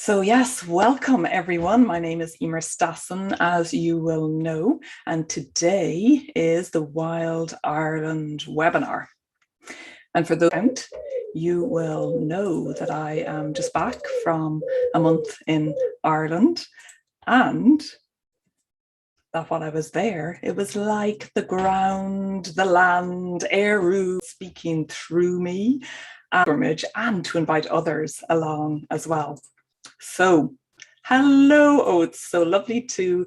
So yes, welcome everyone. My name is Emer Stassen, as you will know, and today is the Wild Ireland webinar. And for those you will know that I am just back from a month in Ireland, and that while I was there, it was like the ground, the land, Eru speaking through me, and to invite others along as well. So, hello. Oh, it's so lovely to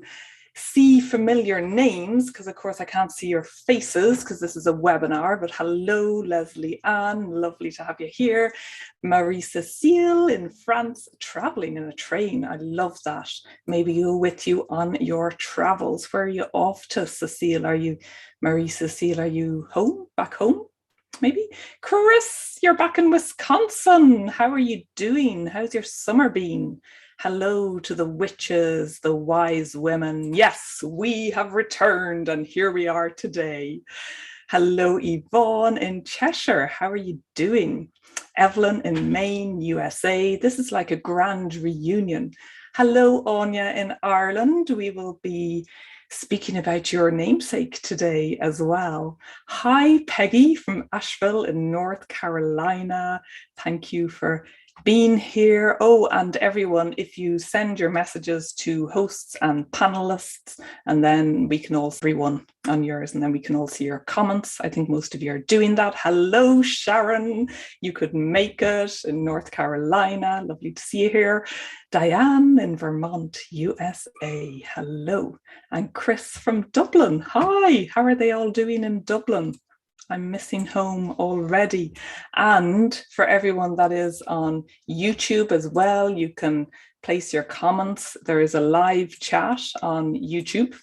see familiar names because, of course, I can't see your faces because this is a webinar. But hello, Leslie Ann. Lovely to have you here. Marie-Cécile in France, traveling in a train. I love that. Maybe you're with you on your travels. Where are you off to, Cécile? Are you, Marie-Cécile, are you home, back home? Maybe. Chris, you're back in Wisconsin. How are you doing? How's your summer been? Hello to the witches, the wise women. Yes, we have returned and here we are today. Hello, Yvonne in Cheshire. How are you doing? Evelyn in Maine, USA. This is like a grand reunion. Hello, Áine in Ireland. We will be speaking about your namesake today as well. Hi, Peggy from Asheville in North Carolina. Thank you for being here. Oh, and everyone, if you send your messages to hosts and panelists, and then we can all see everyone on yours, and then we can all see your comments. I think most of you are doing that. Hello, Sharon. You could make it in North Carolina. Lovely to see you here. Diane in Vermont, USA. Hello. And Chris from Dublin. Hi. How are they all doing in Dublin? I'm missing home already. And for everyone that is on YouTube as well, you can place your comments. There is a live chat on YouTube,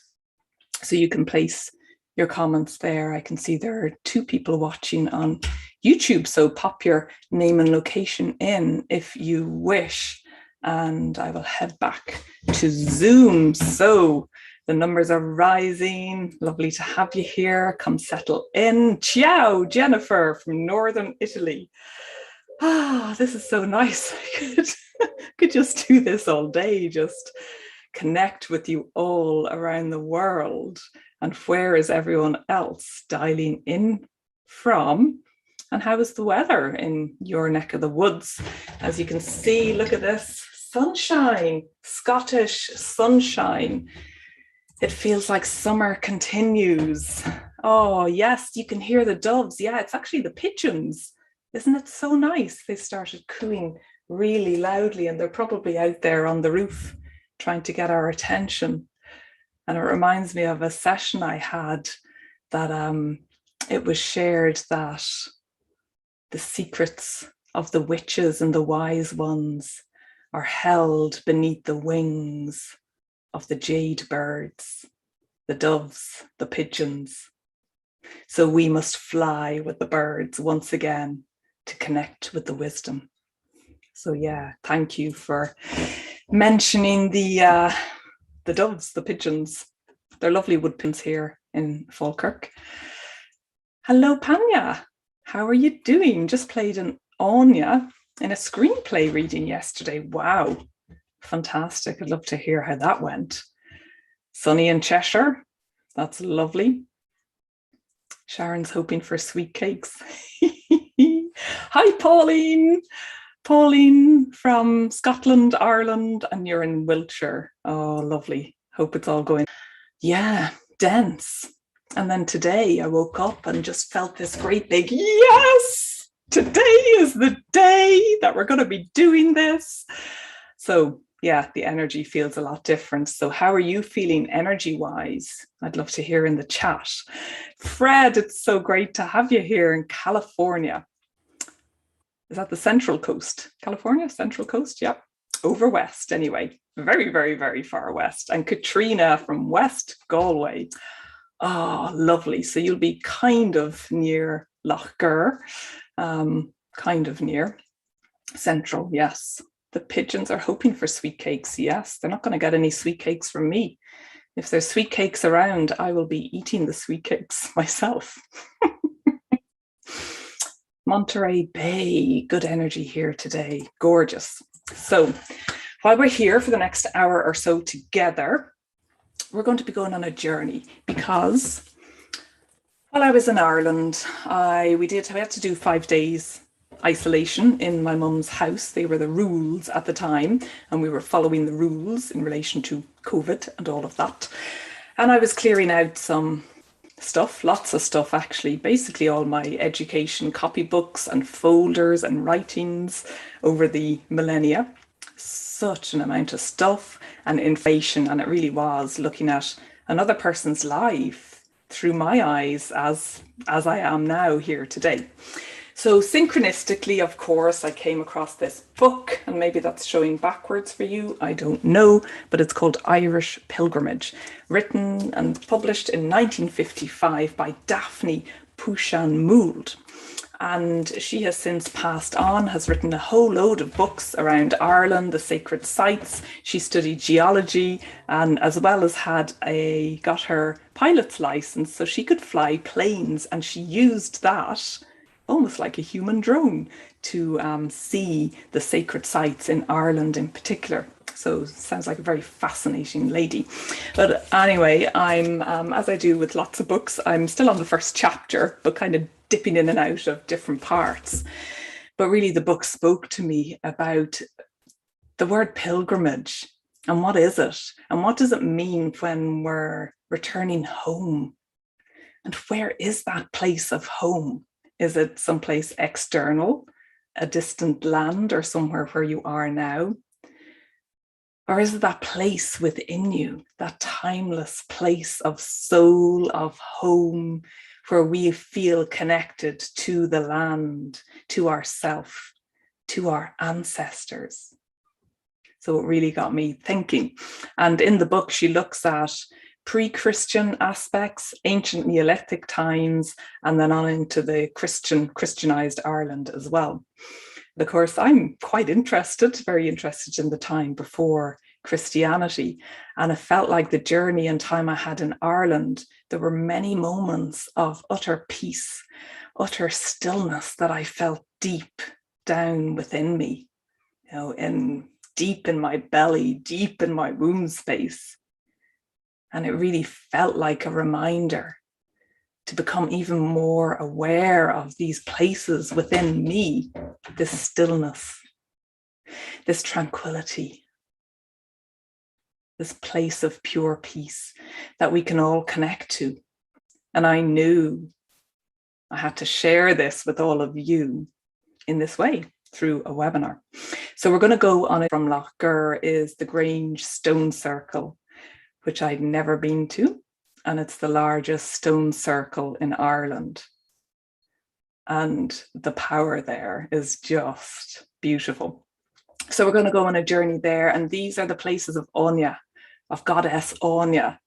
so you can place your comments there. I can see there are 2 people watching on YouTube, so pop your name and location in if you wish. And I will head back to Zoom. So the numbers are rising. Lovely to have you here. Come settle in. Ciao, Jennifer from Northern Italy. Ah, this is so nice. I could just do this all day, just connect with you all around the world. And where is everyone else dialing in from? And how is the weather in your neck of the woods? As you can see, look at this sunshine, Scottish sunshine. It feels like summer continues. Oh, yes, you can hear the doves. Yeah, it's actually the pigeons. Isn't it so nice? They started cooing really loudly, and they're probably out there on the roof trying to get our attention. And it reminds me of a session I had that it was shared that the secrets of the witches and the wise ones are held beneath the wings of the jade birds, the doves, the pigeons. So we must fly with the birds once again to connect with the wisdom. So yeah, thank you for mentioning the doves, the pigeons. They're lovely wood pigeons here in Falkirk. Hello, Panya. How are you doing? Just played an Áine in a screenplay reading yesterday. Wow. Fantastic. I'd love to hear how that went. Sunny in Cheshire. That's lovely. Sharon's hoping for sweet cakes. Hi, Pauline. Pauline from Scotland, Ireland, and you're in Wiltshire. Oh, lovely. Hope it's all going. Yeah, dense. And then today I woke up and just felt this great big yes! Today is the day that we're going to be doing this. So yeah, the energy feels a lot different. So how are you feeling energy-wise? I'd love to hear in the chat. Fred, it's so great to have you here in California. Is that the Central Coast? California, Central Coast, yep. Over west anyway. Very, very, very far west. And Katrina from West Galway. Oh, lovely. So you'll be kind of near Lough Gur, kind of near. Central, yes. The pigeons are hoping for sweet cakes. Yes, they're not going to get any sweet cakes from me. If there's sweet cakes around, I will be eating the sweet cakes myself. Monterey Bay, good energy here today. Gorgeous. So While we're here for the next hour or so together, we're going to be going on a journey because while I was in Ireland, we had to do 5 days isolation in my mum's house. They were the rules at the time, and we were following the rules in relation to COVID and all of that. And I was clearing out some stuff, lots of stuff actually, basically all my education copybooks and folders and writings over the millennia. Such an amount of stuff and information, and it really was looking at another person's life through my eyes as I am now here today. So synchronistically, of course, I came across this book, and maybe that's showing backwards for you, I don't know, but it's called Irish Pilgrimage, written and published in 1955 by Daphne Pushan-Mould. And she has since passed on, has written a whole load of books around Ireland, the sacred sites. She studied geology, and as well as got her pilot's license so she could fly planes, and she used that almost like a human drone to see the sacred sites in Ireland in particular. So sounds like a very fascinating lady. But anyway, I'm as I do with lots of books, I'm still on the first chapter, but kind of dipping in and out of different parts. But really the book spoke to me about the word pilgrimage, and what is it? And what does it mean when we're returning home? And where is that place of home? Is it someplace external, a distant land, or somewhere where you are now? Or is it that place within you, that timeless place of soul, of home, where we feel connected to the land, to ourself, to our ancestors? So it really got me thinking. And in the book, she looks at pre-Christian aspects, ancient Neolithic times, and then on into the Christianized Ireland as well. And of course, I'm quite interested, very interested in the time before Christianity. And it felt like the journey and time I had in Ireland, there were many moments of utter peace, utter stillness that I felt deep down within me, deep in my belly, deep in my womb space. And it really felt like a reminder to become even more aware of these places within me, this stillness, this tranquility, this place of pure peace that we can all connect to. And I knew I had to share this with all of you in this way through a webinar. So we're going to go on it. From Lough Gur is the Grange Stone Circle, which I'd never been to, and it's the largest stone circle in Ireland. And the power there is just beautiful. So we're going to go on a journey there, and these are the places of Áine, of Goddess Áine,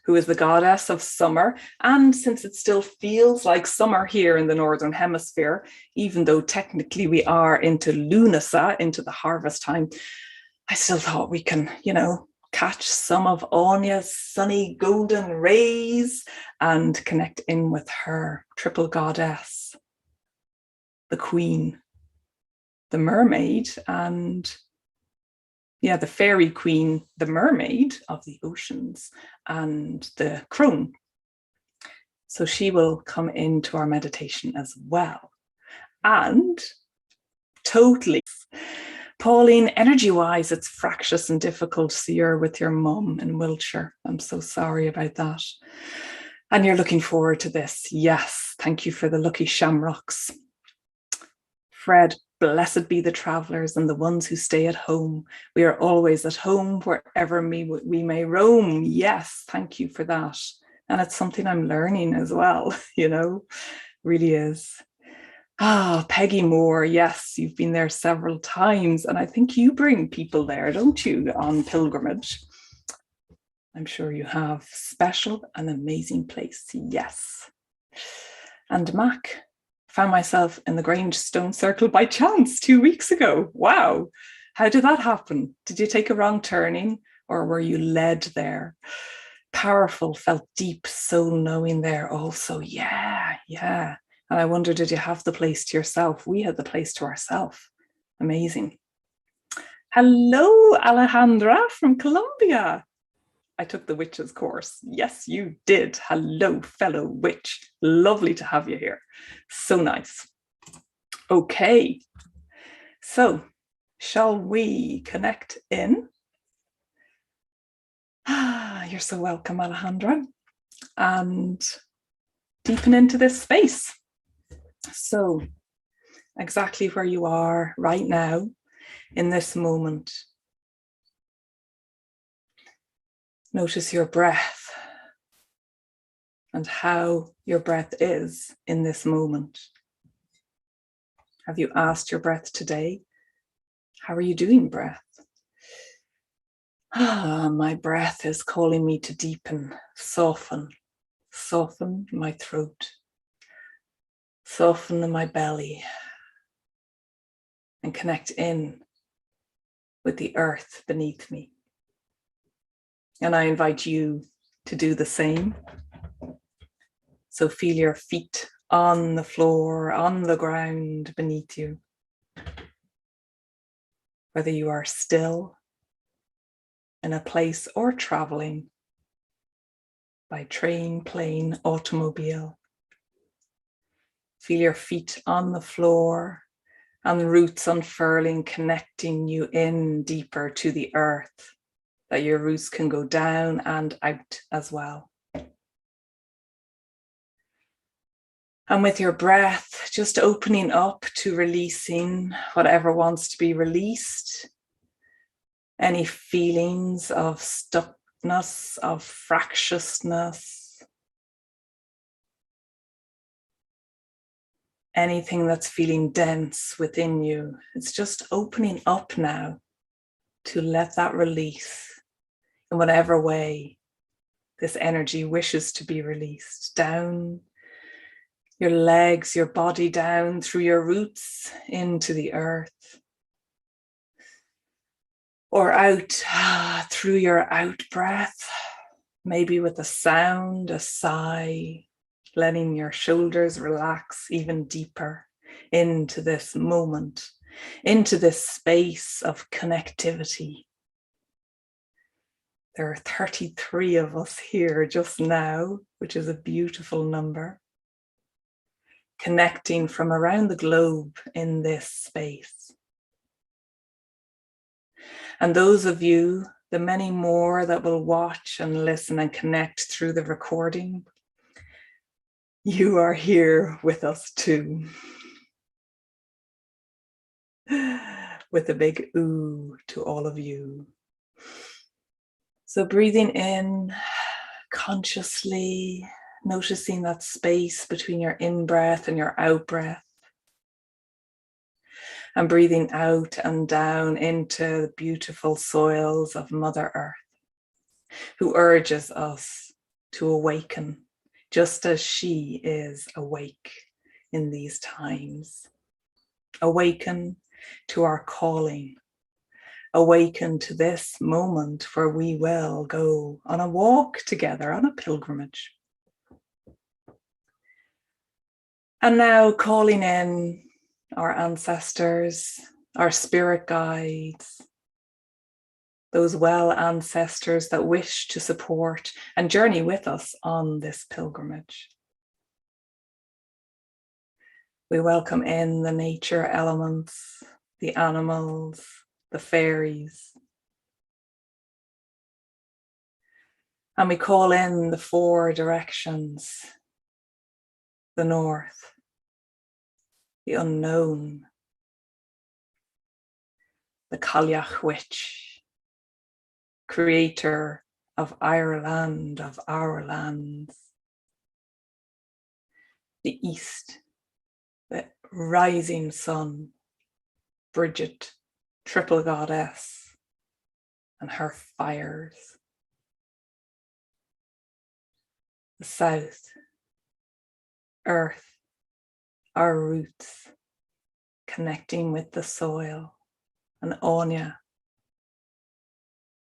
who is the goddess of summer. And since it still feels like summer here in the Northern Hemisphere, even though technically we are into Lunasa, into the harvest time, I still thought we can, catch some of Áine's sunny golden rays and connect in with her triple goddess, the queen, the mermaid, and the fairy queen, the mermaid of the oceans, and the Crom. So she will come into our meditation as well. And totally, Pauline, energy-wise, it's fractious and difficult. So you're with your mum in Wiltshire. I'm so sorry about that. And you're looking forward to this. Yes, thank you for the lucky shamrocks. Fred, blessed be the travellers and the ones who stay at home. We are always at home wherever we may roam. Yes, thank you for that. And it's something I'm learning as well, really is. Peggy Moore, yes, you've been there several times, and I think you bring people there, don't you, on pilgrimage? I'm sure you have. Special and amazing place, yes. And Mac, found myself in the Grange Stone Circle by chance 2 weeks ago. Wow, how did that happen? Did you take a wrong turning, or were you led there? Powerful, felt deep soul knowing there also. Yeah. And I wonder, did you have the place to yourself? We had the place to ourselves. Amazing. Hello, Alejandra from Colombia. I took the witches course. Yes, you did. Hello, fellow witch. Lovely to have you here. So nice. Okay, so shall we connect in? You're so welcome, Alejandra. And deepen into this space. So exactly where you are right now in this moment. Notice your breath and how your breath is in this moment. Have you asked your breath today? How are you doing, breath? My breath is calling me to deepen, soften my throat, soften my belly, and connect in with the earth beneath me. And I invite you to do the same. So feel your feet on the floor, on the ground beneath you. Whether you are still in a place or traveling by train, plane, automobile. Feel your feet on the floor and roots unfurling, connecting you in deeper to the earth, that your roots can go down and out as well. And with your breath, just opening up to releasing whatever wants to be released. Any feelings of stuckness, of fractiousness. Anything that's feeling dense within you. It's just opening up now to let that release in whatever way this energy wishes to be released. Down your legs, your body, down through your roots into the earth. Or out through your out breath, maybe with a sound, a sigh, letting your shoulders relax even deeper into this moment, into this space of connectivity. There are 33 of us here just now, which is a beautiful number. Connecting from around the globe in this space. And those of you, the many more that will watch and listen and connect through the recording, you are here with us too. With a big ooh to all of you. So breathing in consciously, noticing that space between your in-breath and your out-breath. And breathing out and down into the beautiful soils of Mother Earth, who urges us to awaken, just as she is awake in these times. Awaken to our calling. Awaken to this moment where we will go on a walk together, on a pilgrimage. And now calling in our ancestors, our spirit guides, those well ancestors that wish to support and journey with us on this pilgrimage. We welcome in the nature elements, the animals, the fairies. And we call in the 4 directions, the north, the unknown, the Cailleach witch, creator of Ireland, of our lands, the east, the rising sun, Bridget, triple goddess, and her fires, the south, earth, our roots, connecting with the soil, and Áine,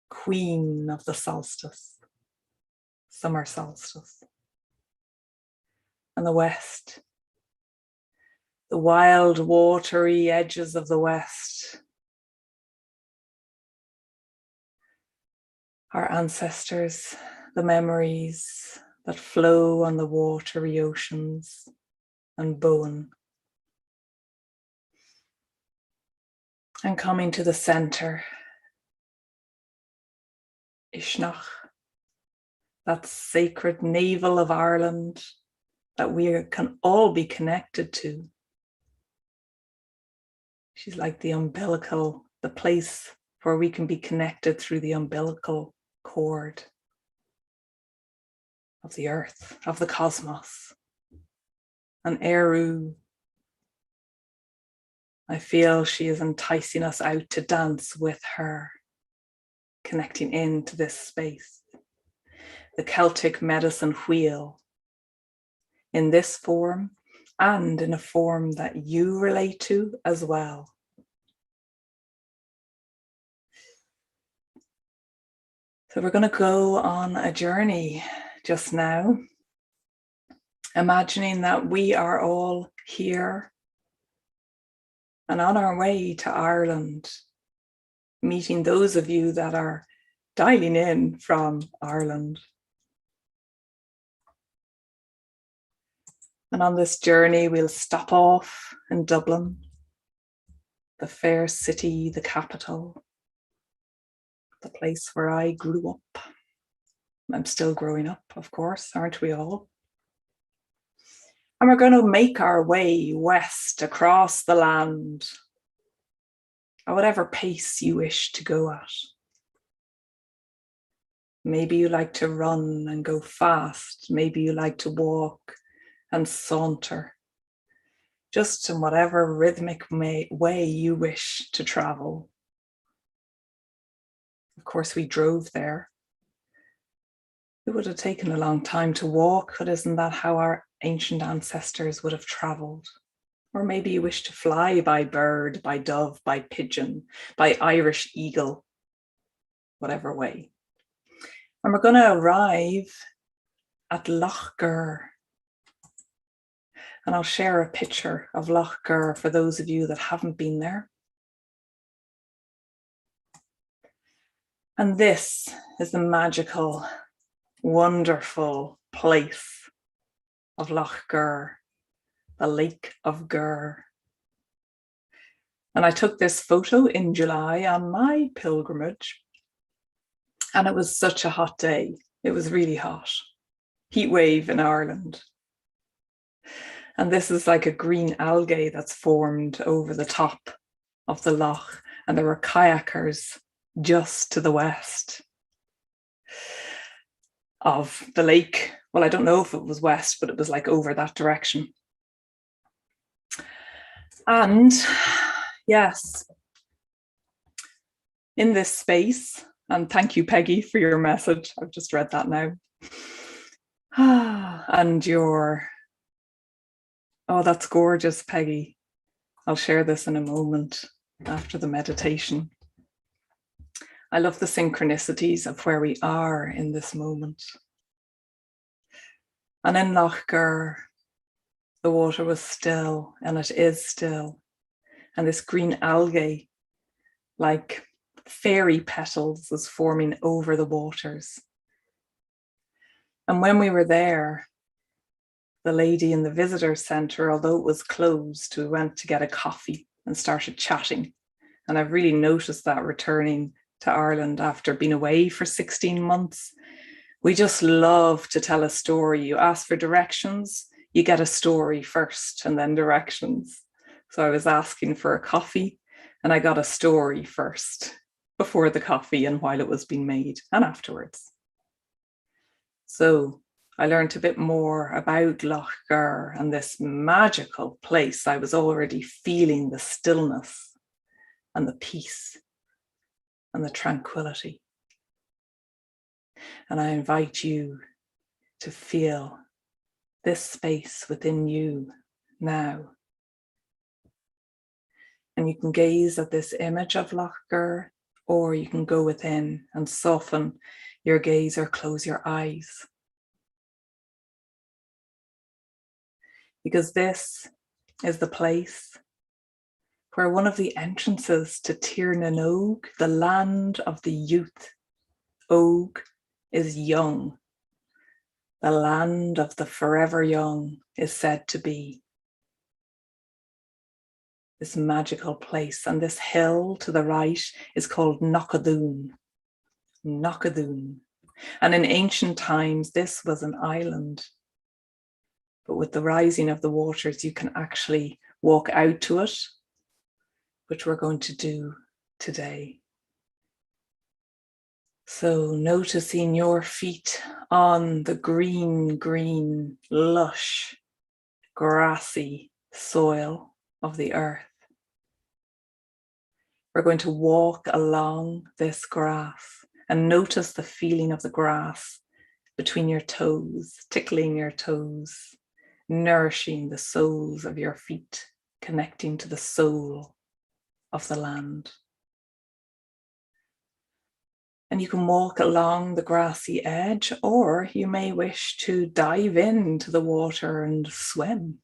queen of the solstice, summer solstice, and the west, the wild watery edges of the west, our ancestors, the memories that flow on the watery oceans and Bowen. And coming to the center, Ishnach, that sacred navel of Ireland that we can all be connected to. She's like the umbilical, the place where we can be connected through the umbilical cord of the earth, of the cosmos. And Eru, I feel she is enticing us out to dance with her, connecting into this space. The Celtic medicine wheel, in this form and in a form that you relate to as well. So we're going to go on a journey just now, imagining that we are all here and on our way to Ireland, meeting those of you that are dialing in from Ireland. And on this journey, we'll stop off in Dublin, the fair city, the capital, the place where I grew up. I'm still growing up, of course, aren't we all? And we're going to make our way west across the land at whatever pace you wish to go at. Maybe you like to run and go fast. Maybe you like to walk and saunter, just in whatever rhythmic way you wish to travel. Of course, we drove there. It would have taken a long time to walk, but isn't that how our ancient ancestors would have traveled? Or maybe you wish to fly by bird, by dove, by pigeon, by Irish eagle, whatever way. And we're going to arrive at Lough Gur. And I'll share a picture of Lough Gur for those of you that haven't been there. And this is the magical, wonderful place of Lough Gur, the Lake of Gur. And I took this photo in July on my pilgrimage. And it was such a hot day. It was really hot. Heat wave in Ireland. And this is like a green algae that's formed over the top of the loch. And there were kayakers just to the west of the lake. Well, I don't know if it was west, but it was like over that direction. And yes, in this space, and thank you, Peggy, for your message. I've just read that now. And your, oh, that's gorgeous, Peggy. I'll share this in a moment after the meditation. I love the synchronicities of where we are in this moment. And in Lough Gur, the water was still, and it is still. And this green algae, like fairy petals, was forming over the waters. And when we were there, the lady in the visitor centre, although it was closed, we went to get a coffee and started chatting. And I've really noticed that returning to Ireland after being away for 16 months. We just love to tell a story. You ask for directions, you get a story first and then directions. So I was asking for a coffee and I got a story first before the coffee and while it was being made and afterwards. So I learned a bit more about Lough Gur and this magical place. I was already feeling the stillness and the peace and the tranquility. And I invite you to feel this space within you now. And you can gaze at this image of Lough Gur, or you can go within and soften your gaze or close your eyes. Because this is the place where one of the entrances to Tir na nÓg, the land of the youth, Ogue is young. The land of the forever young is said to be this magical place, and this hill to the right is called Knockadhoon. Knockadhoon. And in ancient times, this was an island. But with the rising of the waters, you can actually walk out to it, which we're going to do today. So noticing your feet on the green, lush, grassy soil of the earth. We're going to walk along this grass and notice the feeling of the grass between your toes, tickling your toes, nourishing the soles of your feet, connecting to the soul of the land. And you can walk along the grassy edge, or you may wish to dive into the water and swim,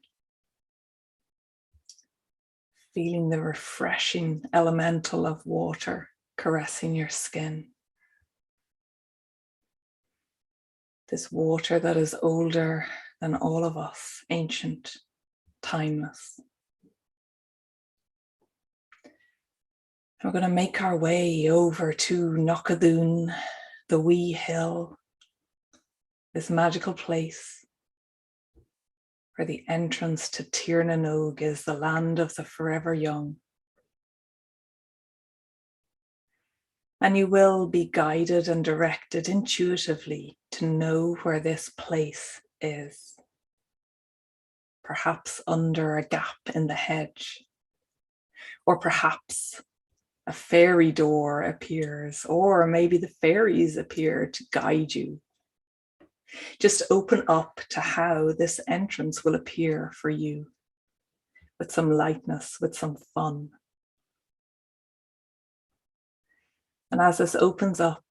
feeling the refreshing elemental of water caressing your skin. This water that is older than all of us, ancient, timeless. We're going to make our way over to Knockadhoon, the wee hill, this magical place where the entrance to Tiernan Ogue is, the land of the forever young. And you will be guided and directed intuitively to know where this place is. Perhaps under a gap in the hedge, or perhaps a fairy door appears, or maybe the fairies appear to guide you. Just open up to how this entrance will appear for you, with some lightness, with some fun. And as this opens up,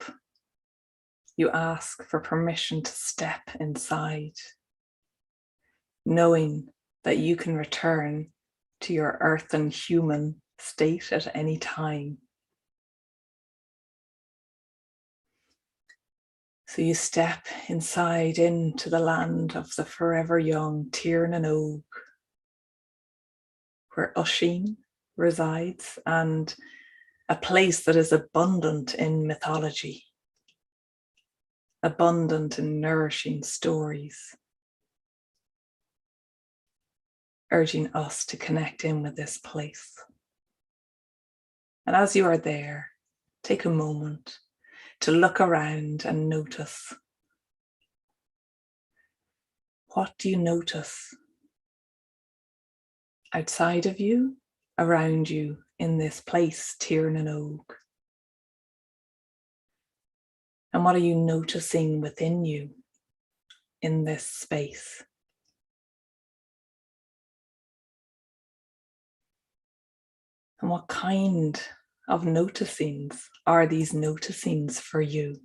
you ask for permission to step inside, knowing that you can return to your earthen human state at any time. So you step inside into the land of the forever young, Tiernan Ogue, where Oisin resides, and a place that is abundant in mythology, abundant in nourishing stories, urging us to connect in with this place. And as you are there, take a moment to look around and notice. What do you notice outside of you, around you, in this place, Tiernan Ogue? And what are you noticing within you in this space? And what kind of noticings are these noticings for you?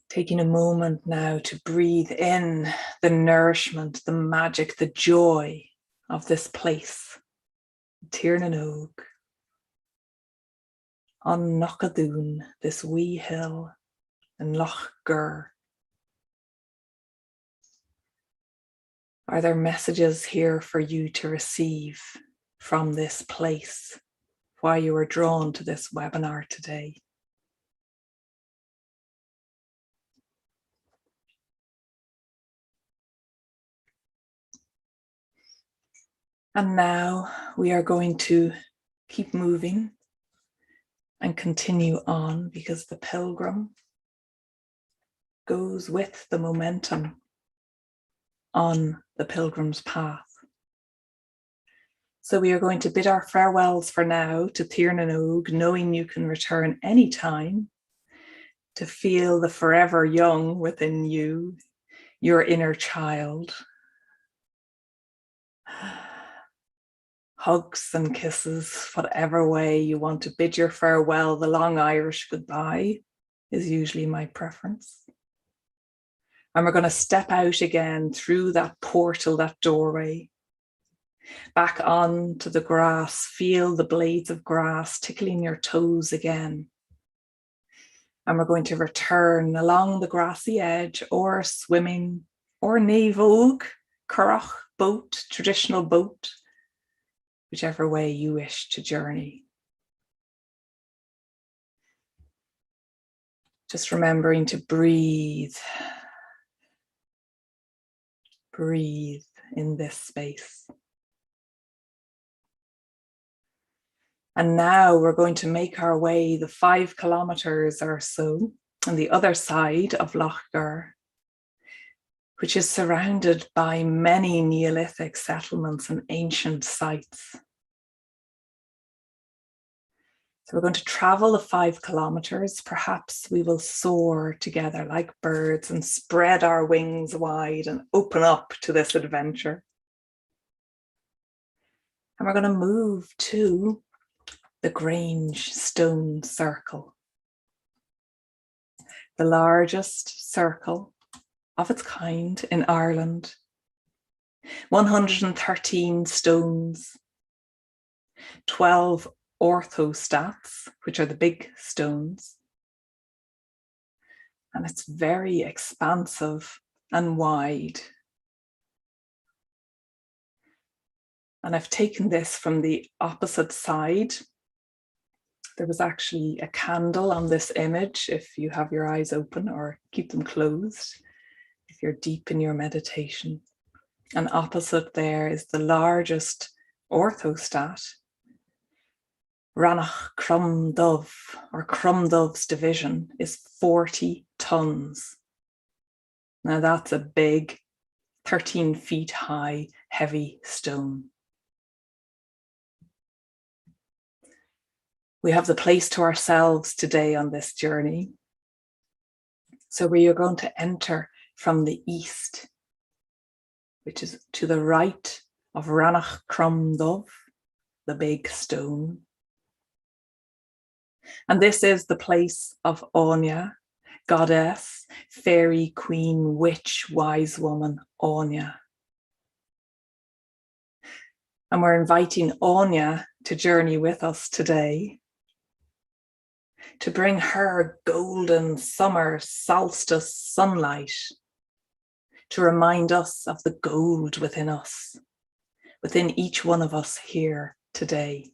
Taking a moment now to breathe in the nourishment, the magic, the joy of this place, Tiernan Ogue, on Knockadhoon, this wee hill in Lough Gur. Are there messages here for you to receive from this place? Why you are drawn to this webinar today? And now we are going to keep moving and continue on, because the pilgrim goes with the momentum on the pilgrim's path. So we are going to bid our farewells for now to Tiernan Ogue, knowing you can return anytime to feel the forever young within you, your inner child. Hugs and kisses, whatever way you want to bid your farewell. The long Irish goodbye is usually my preference. And we're going to step out again through that portal, that doorway, Back onto the grass, feel the blades of grass tickling your toes again. And we're going to return along the grassy edge or swimming or navolg, currach, boat, traditional boat, whichever way you wish to journey. Just remembering to breathe. Breathe in this space. And now we're going to make our way the 5 kilometers or so on the other side of Lough Gur, which is surrounded by many Neolithic settlements and ancient sites. So we're going to travel the 5 kilometers. Perhaps we will soar together like birds and spread our wings wide and open up to this adventure. And we're going to move to the Grange Stone Circle, the largest circle of its kind in Ireland. 113 stones, 12 orthostats, which are the big stones. And it's very expansive and wide. And I've taken this from the opposite side. There was actually a candle on this image if you have your eyes open or keep them closed, if you're deep in your meditation. And opposite there is the largest orthostat, Rannach Chruim Duibh, or Chruim Duibh's division, is 40 tons. Now that's a big, 13 feet high, heavy stone. We have the place to ourselves today on this journey. So we are going to enter from the east, which is to the right of Rannach Chruim Duibh, the big stone. And this is the place of Áine, goddess, fairy, queen, witch, wise woman, Áine. And we're inviting Áine to journey with us today, to bring her golden summer solstice sunlight, to remind us of the gold within us, within each one of us here today.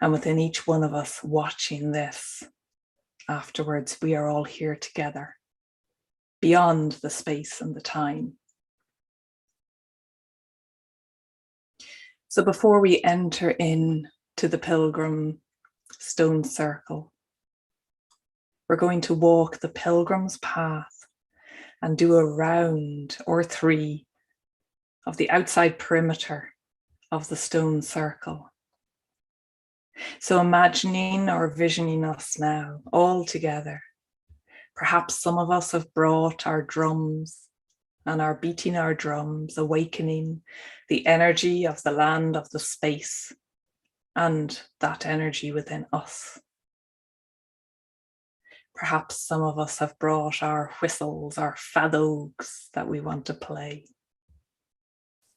And within each one of us watching this afterwards, we are all here together, beyond the space and the time. So before we enter in to the pilgrim stone circle, we're going to walk the pilgrim's path and do a round or 3 of the outside perimeter of the stone circle. So imagining or visioning us now all together. Perhaps some of us have brought our drums and are beating our drums, awakening the energy of the land, of the space, and that energy within us. Perhaps some of us have brought our whistles, our fadogs that we want to play.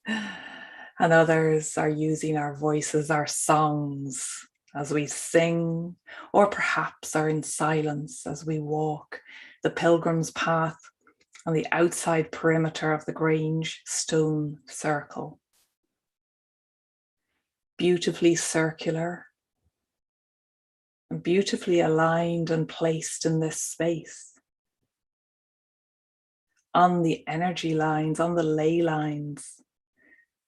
And others are using our voices, our songs, as we sing, or perhaps are in silence as we walk the pilgrim's path on the outside perimeter of the Grange Stone Circle. Beautifully circular and beautifully aligned and placed in this space. On the energy lines, on the ley lines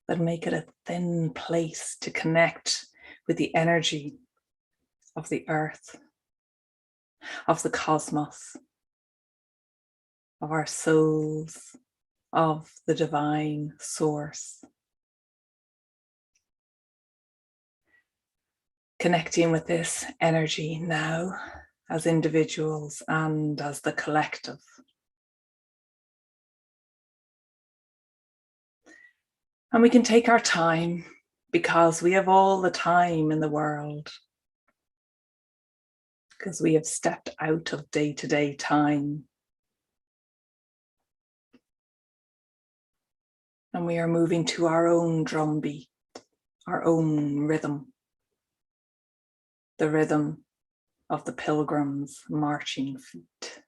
that make it a thin place to connect with the energy of the earth, of the cosmos, of our souls, of the divine source. Connecting with this energy now as individuals and as the collective. And we can take our time because we have all the time in the world, because we have stepped out of day-to-day time. And we are moving to our own drumbeat, our own rhythm, the rhythm of the pilgrims' marching feet.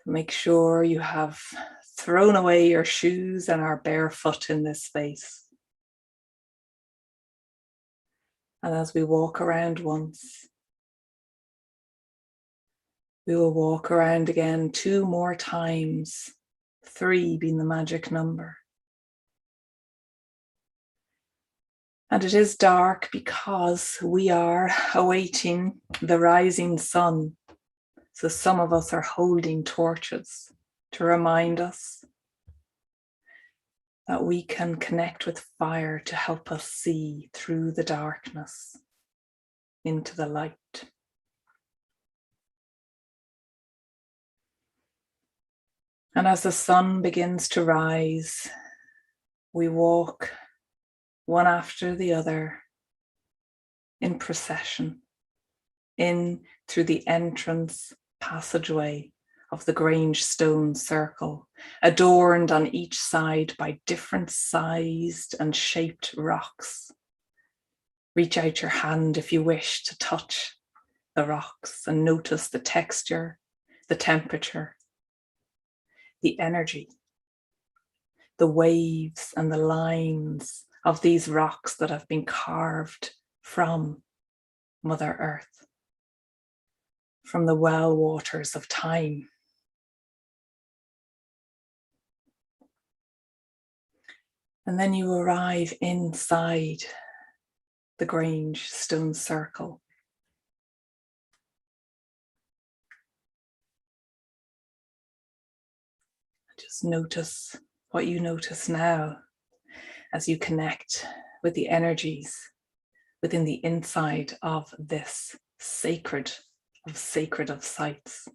Make sure you have thrown away your shoes and are barefoot in this space. And as we walk around once, we will walk around again 2 more times, 3 being the magic number. And it is dark because we are awaiting the rising sun. So some of us are holding torches to remind us that we can connect with fire to help us see through the darkness into the light. And as the sun begins to rise, we walk one after the other in procession in through the entrance passageway of the Grange Stone Circle, adorned on each side by different sized and shaped rocks. Reach out your hand if you wish to touch the rocks and notice the texture, the temperature, the energy, the waves and the lines of these rocks that have been carved from Mother Earth, from the well waters of time. And then you arrive inside the Grange Stone Circle. Just notice what you notice now as you connect with the energies within the inside of this sacred of sites.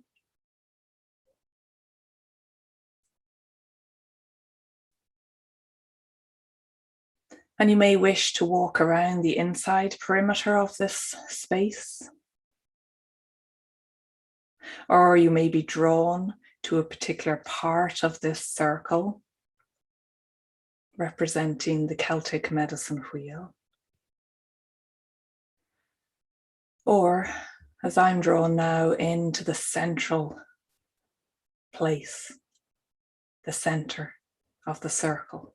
And you may wish to walk around the inside perimeter of this space, or you may be drawn to a particular part of this circle representing the Celtic medicine wheel. Or, as I'm drawn now into the central place, the center of the circle.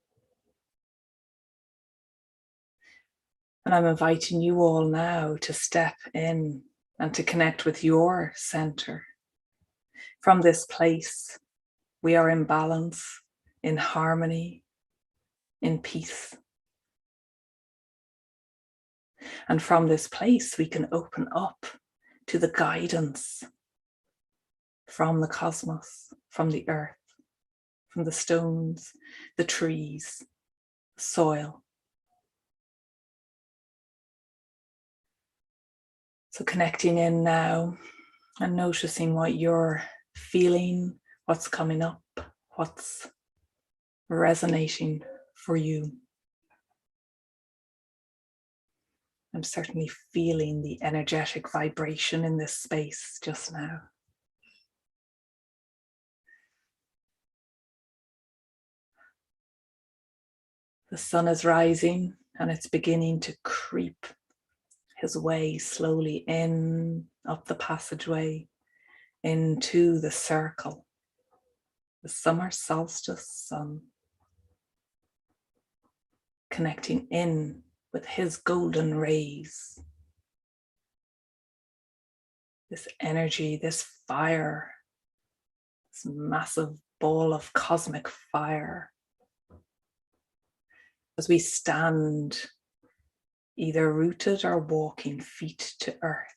And I'm inviting you all now to step in and to connect with your center. From this place, we are in balance, in harmony, in peace. And from this place, we can open up to the guidance from the cosmos, from the earth, from the stones, the trees, the soil. So connecting in now and noticing what you're feeling, what's coming up, what's resonating for you. I'm certainly feeling the energetic vibration in this space just now. The sun is rising and it's beginning to creep his way slowly in, up the passageway, into the circle, the summer solstice sun, connecting in with his golden rays. This energy, this fire, this massive ball of cosmic fire. As we stand either rooted or walking feet to earth.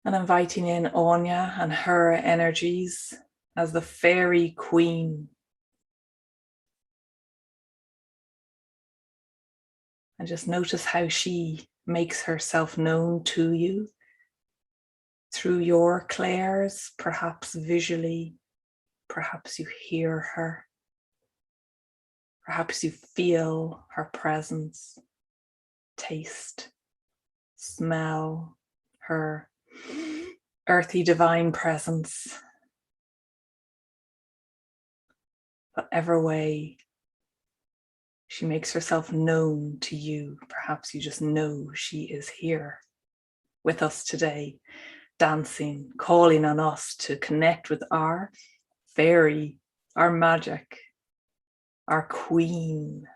And inviting in Áine and her energies as the fairy queen. And just notice how she makes herself known to you through your clairs, perhaps visually, perhaps you hear her, perhaps you feel her presence, taste, smell her earthy divine presence, whatever way she makes herself known to you. Perhaps you just know she is here with us today, dancing, calling on us to connect with our fairy, our magic, our queen,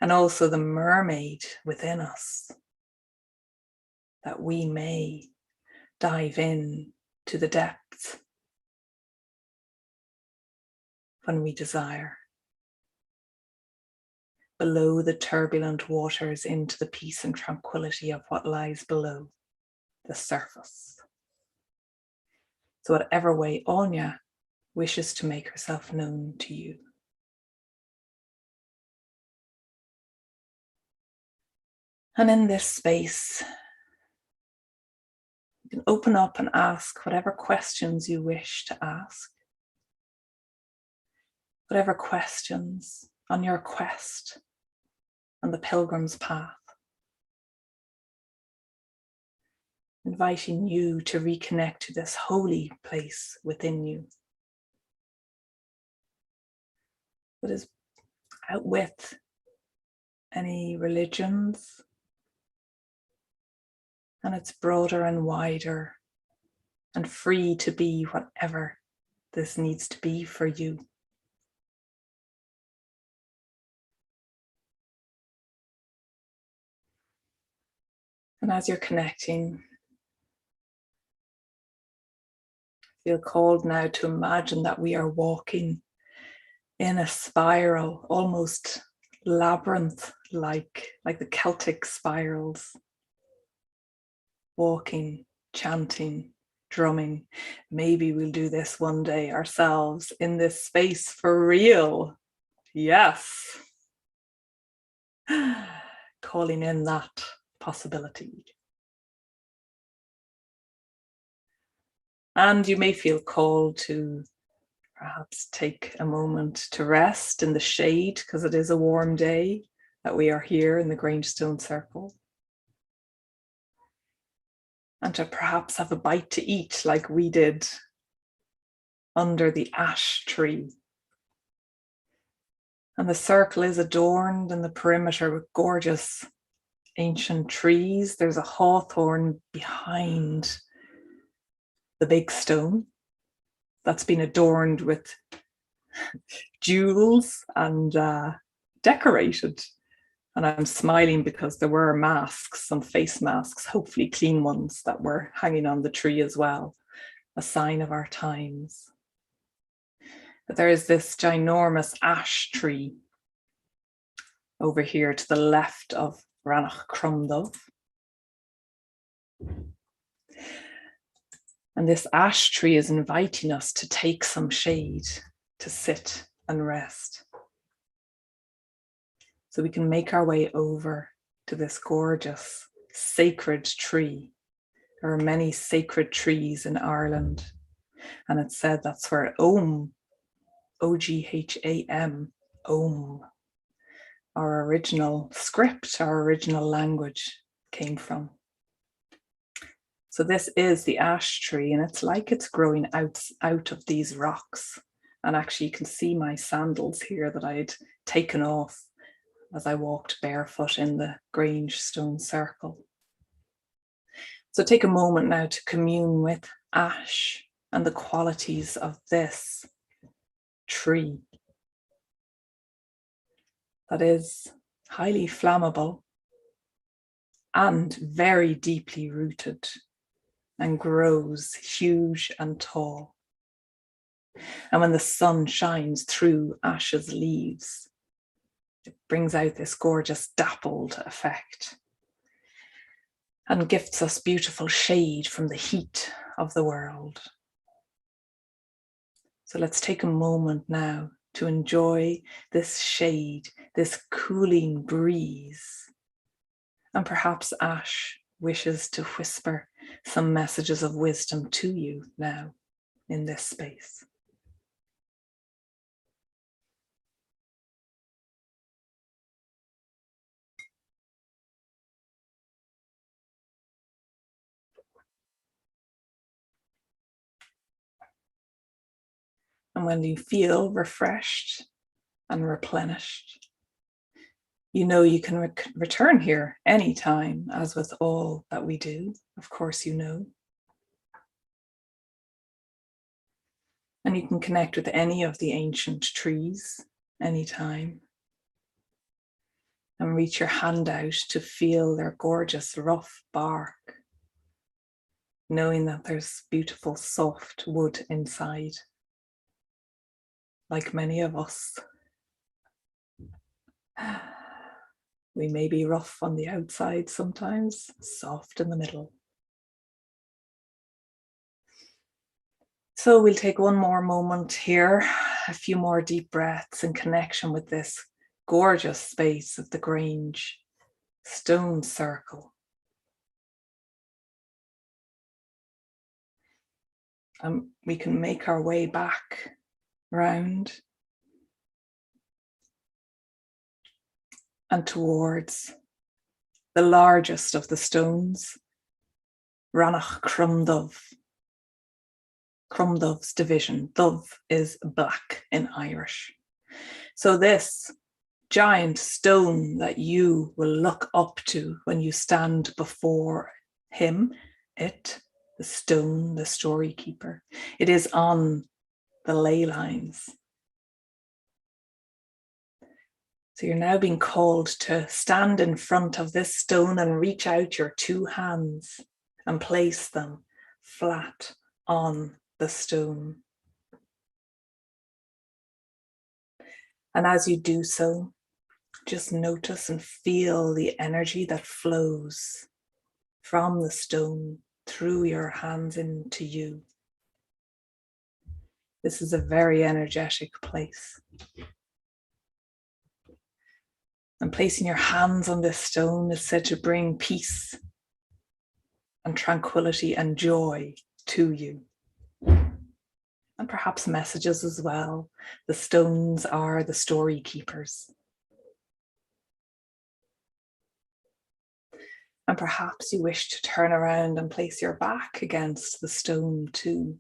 and also the mermaid within us, that we may dive in to the depths when we desire, below the turbulent waters, into the peace and tranquility of what lies below the surface. So whatever way Áine wishes to make herself known to you. And in this space, you can open up and ask whatever questions you wish to ask. Whatever questions on your quest on the pilgrim's path. Inviting you to reconnect to this holy place within you that is out with any religions, and it's broader and wider and free to be whatever this needs to be for you. And as you're connecting, feel called now to imagine that we are walking in a spiral, almost labyrinth-like, like the Celtic spirals. Walking, chanting, drumming. Maybe we'll do this one day ourselves in this space for real. Yes. Calling in that possibility. And you may feel called to perhaps take a moment to rest in the shade, because it is a warm day that we are here in the Grange Stone Circle. And to perhaps have a bite to eat like we did under the ash tree. And the circle is adorned in the perimeter with gorgeous ancient trees. There's a hawthorn behind the big stone that's been adorned with jewels and decorated. And I'm smiling because there were masks, some face masks, hopefully clean ones, that were hanging on the tree as well, a sign of our times. But there is this ginormous ash tree over here to the left of Rannach Chruim Duibh. And this ash tree is inviting us to take some shade, to sit and rest. So we can make our way over to this gorgeous sacred tree. There are many sacred trees in Ireland, and it's said that's where Om, O-G-H-A-M, Om, our original script, our original language came from. So this is the ash tree, and it's like it's growing out of these rocks. And actually you can see my sandals here that I'd taken off as I walked barefoot in the Grange Stone Circle. So take a moment now to commune with ash and the qualities of this tree that is highly flammable and very deeply rooted and grows huge and tall. And when the sun shines through ash's leaves, it brings out this gorgeous dappled effect and gifts us beautiful shade from the heat of the world. So let's take a moment now to enjoy this shade, this cooling breeze. And perhaps ash wishes to whisper some messages of wisdom to you now in this space. And when you feel refreshed and replenished, you know you can return here anytime, as with all that we do. Of course, you know. And you can connect with any of the ancient trees anytime. And reach your hand out to feel their gorgeous rough bark, knowing that there's beautiful soft wood inside, like many of us. We may be rough on the outside sometimes, soft in the middle. So we'll take one more moment here, a few more deep breaths in connection with this gorgeous space of the Grange Stone Circle. We can make our way back round and towards the largest of the stones, Rannach Chruim Duibh. Chruim Duibh's division. Dubh is black in Irish. So this giant stone that you will look up to when you stand before him, the stone, the story keeper, it is on the Ley Lines. So you're now being called to stand in front of this stone and reach out your two hands and place them flat on the stone. And as you do so, just notice and feel the energy that flows from the stone through your hands into you. This is a very energetic place. And placing your hands on this stone is said to bring peace and tranquility and joy to you. And perhaps messages as well. The stones are the story keepers. And perhaps you wish to turn around and place your back against the stone too,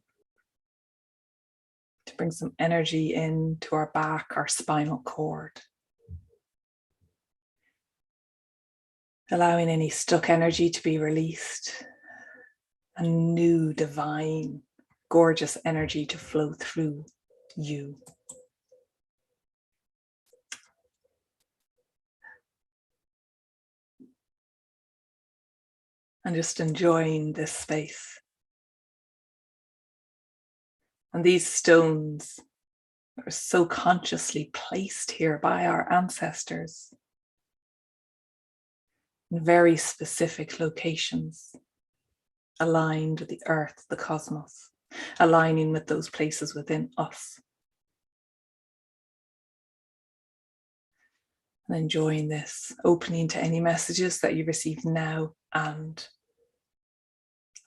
to bring some energy into our back, our spinal cord. Allowing any stuck energy to be released, and new, divine, gorgeous energy to flow through you. And just enjoying this space. And these stones are so consciously placed here by our ancestors in very specific locations, aligned with the earth, the cosmos, aligning with those places within us. And enjoying this, opening to any messages that you receive now and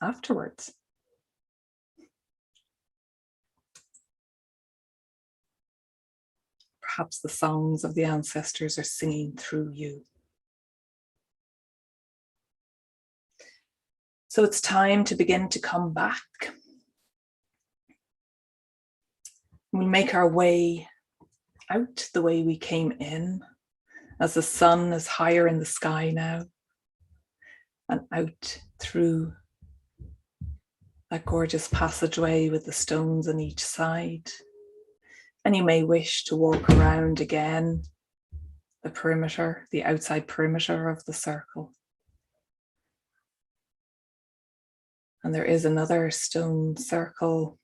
afterwards. Perhaps the songs of the ancestors are singing through you. So it's time to begin to come back. We make our way out the way we came in, as the sun is higher in the sky now, and out through that gorgeous passageway with the stones on each side. And you may wish to walk around again the perimeter, the outside perimeter of the circle. And there is another stone circle,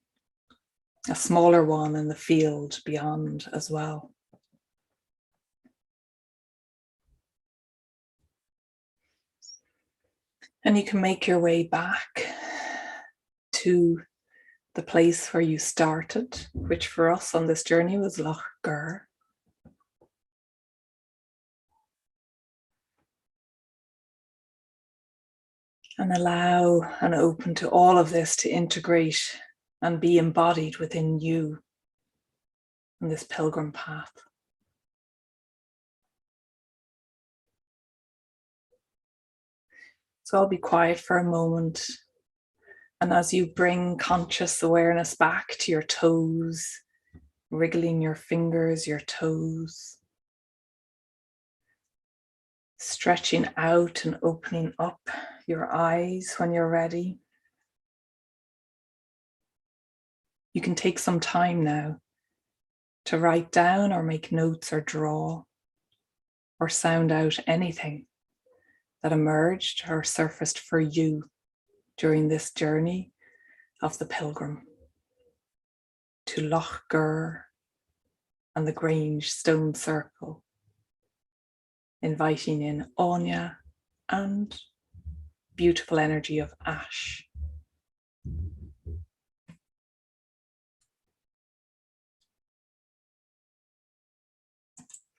a smaller one in the field beyond as well. And you can make your way back to the place where you started, which for us on this journey was Lough Gur. And allow and open to all of this to integrate and be embodied within you on this pilgrim path. So I'll be quiet for a moment. And as you bring conscious awareness back to your toes, wriggling your fingers, your toes, stretching out and opening up your eyes when you're ready. You can take some time now to write down or make notes or draw or sound out anything that emerged or surfaced for you during this journey of the pilgrim to Lough Gur and the Grange Stone Circle, inviting in Áine and beautiful energy of ash.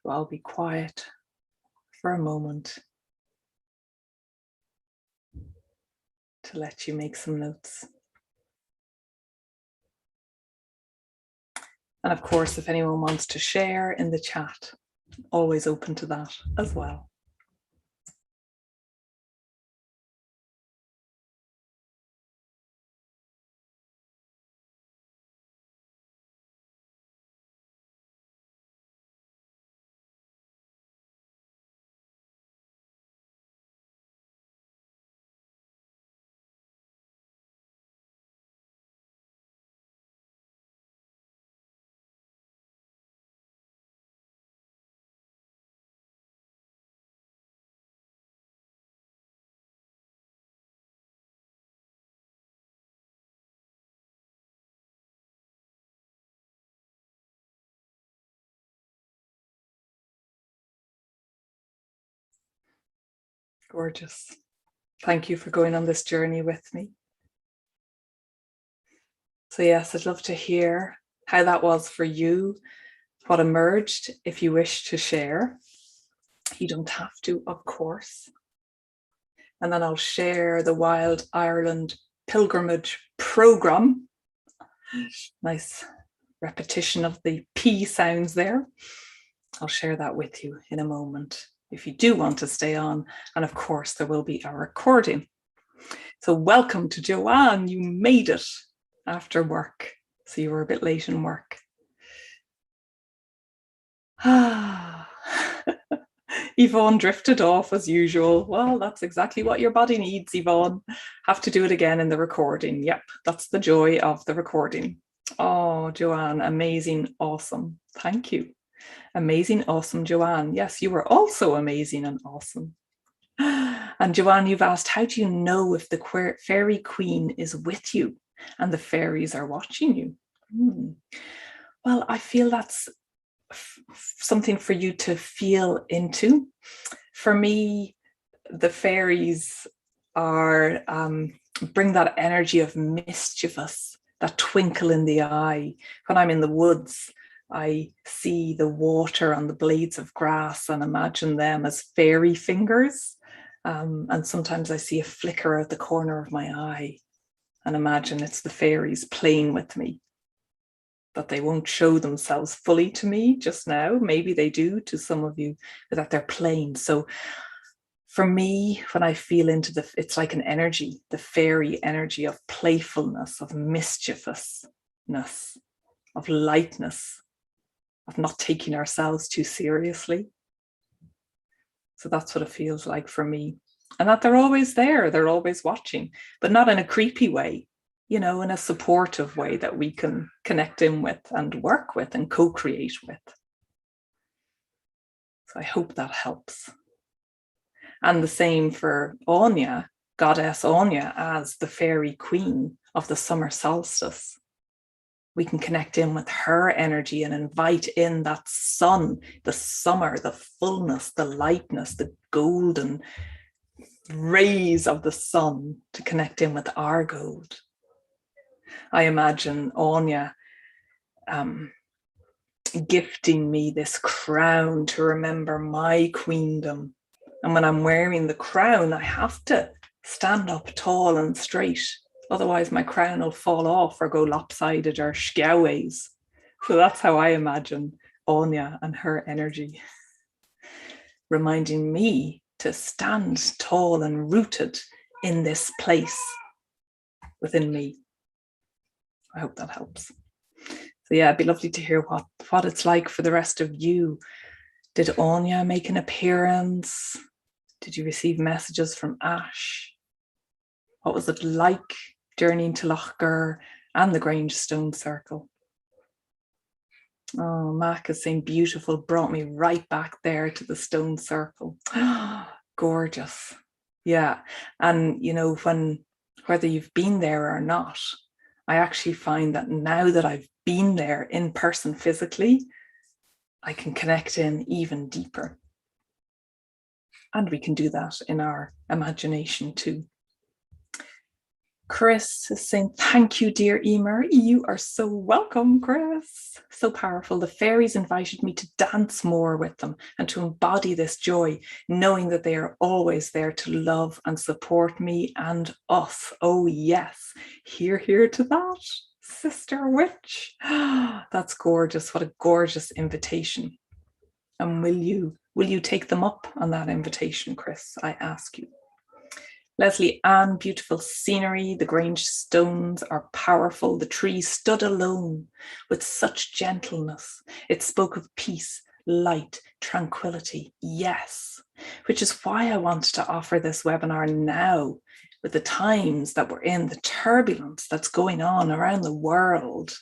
So I'll be quiet for a moment to let you make some notes. And of course, if anyone wants to share in the chat, always open to that as well. Gorgeous. Thank you for going on this journey with me. So yes, I'd love to hear how that was for you, what emerged if you wish to share. You don't have to, of course. And then I'll share the Wild Ireland Pilgrimage Programme. Nice repetition of the P sounds there. I'll share that with you in a moment if you do want to stay on. And of course, there will be a recording. So welcome to Joanne. You made it after work. So you were a bit late in work. Yvonne drifted off as usual. Well, that's exactly what your body needs, Yvonne. Have to do it again in the recording. Yep, that's the joy of the recording. Oh, Joanne, amazing, awesome. Thank you. Amazing, awesome, Joanne. Yes, you were also amazing and awesome. And Joanne, you've asked, how do you know if the fairy queen is with you and the fairies are watching you? Well, I feel that's something for you to feel into. For me, the fairies are bring that energy of mischievous, that twinkle in the eye. When I'm in the woods, I see the water on the blades of grass and imagine them as fairy fingers. And sometimes I see a flicker out the corner of my eye and imagine it's the fairies playing with me. That they won't show themselves fully to me just now. Maybe they do to some of you, but that they're playing. So for me, when I feel into it's like an energy, the fairy energy of playfulness, of mischievousness, of lightness, of not taking ourselves too seriously. So that's what it feels like for me. And that they're always there, they're always watching, but not in a creepy way, you know, in a supportive way that we can connect in with and work with and co-create with. So I hope that helps. And the same for Áine, Goddess Áine, as the fairy queen of the summer solstice. We can connect in with her energy and invite in that sun, the summer, the fullness, the lightness, the golden rays of the sun to connect in with our gold. I imagine Áine gifting me this crown to remember my queendom. And when I'm wearing the crown, I have to stand up tall and straight. Otherwise, my crown will fall off or go lopsided or skeaways. So that's how I imagine Áine and her energy, reminding me to stand tall and rooted in this place within me. I hope that helps. So yeah, it'd be lovely to hear what it's like for the rest of you. Did Áine make an appearance? Did you receive messages from Ash? What was it like journeying to Lough Gur and the Grange Stone Circle? Oh, Mac is saying beautiful, brought me right back there to the stone circle. Gorgeous. Yeah. And you know, whether you've been there or not, I actually find that now that I've been there in person physically, I can connect in even deeper. And we can do that in our imagination too. Chris is saying, thank you, dear Emer. You are so welcome, Chris. So powerful. The fairies invited me to dance more with them and to embody this joy, knowing that they are always there to love and support me and us. Oh, yes. Hear to that, Sister Witch. That's gorgeous. What a gorgeous invitation. And will you take them up on that invitation, Chris? I ask you. Leslie Ann, beautiful scenery. The Grange stones are powerful. The tree stood alone with such gentleness. It spoke of peace, light, tranquility. Yes, which is why I wanted to offer this webinar now, with the times that we're in, the turbulence that's going on around the world.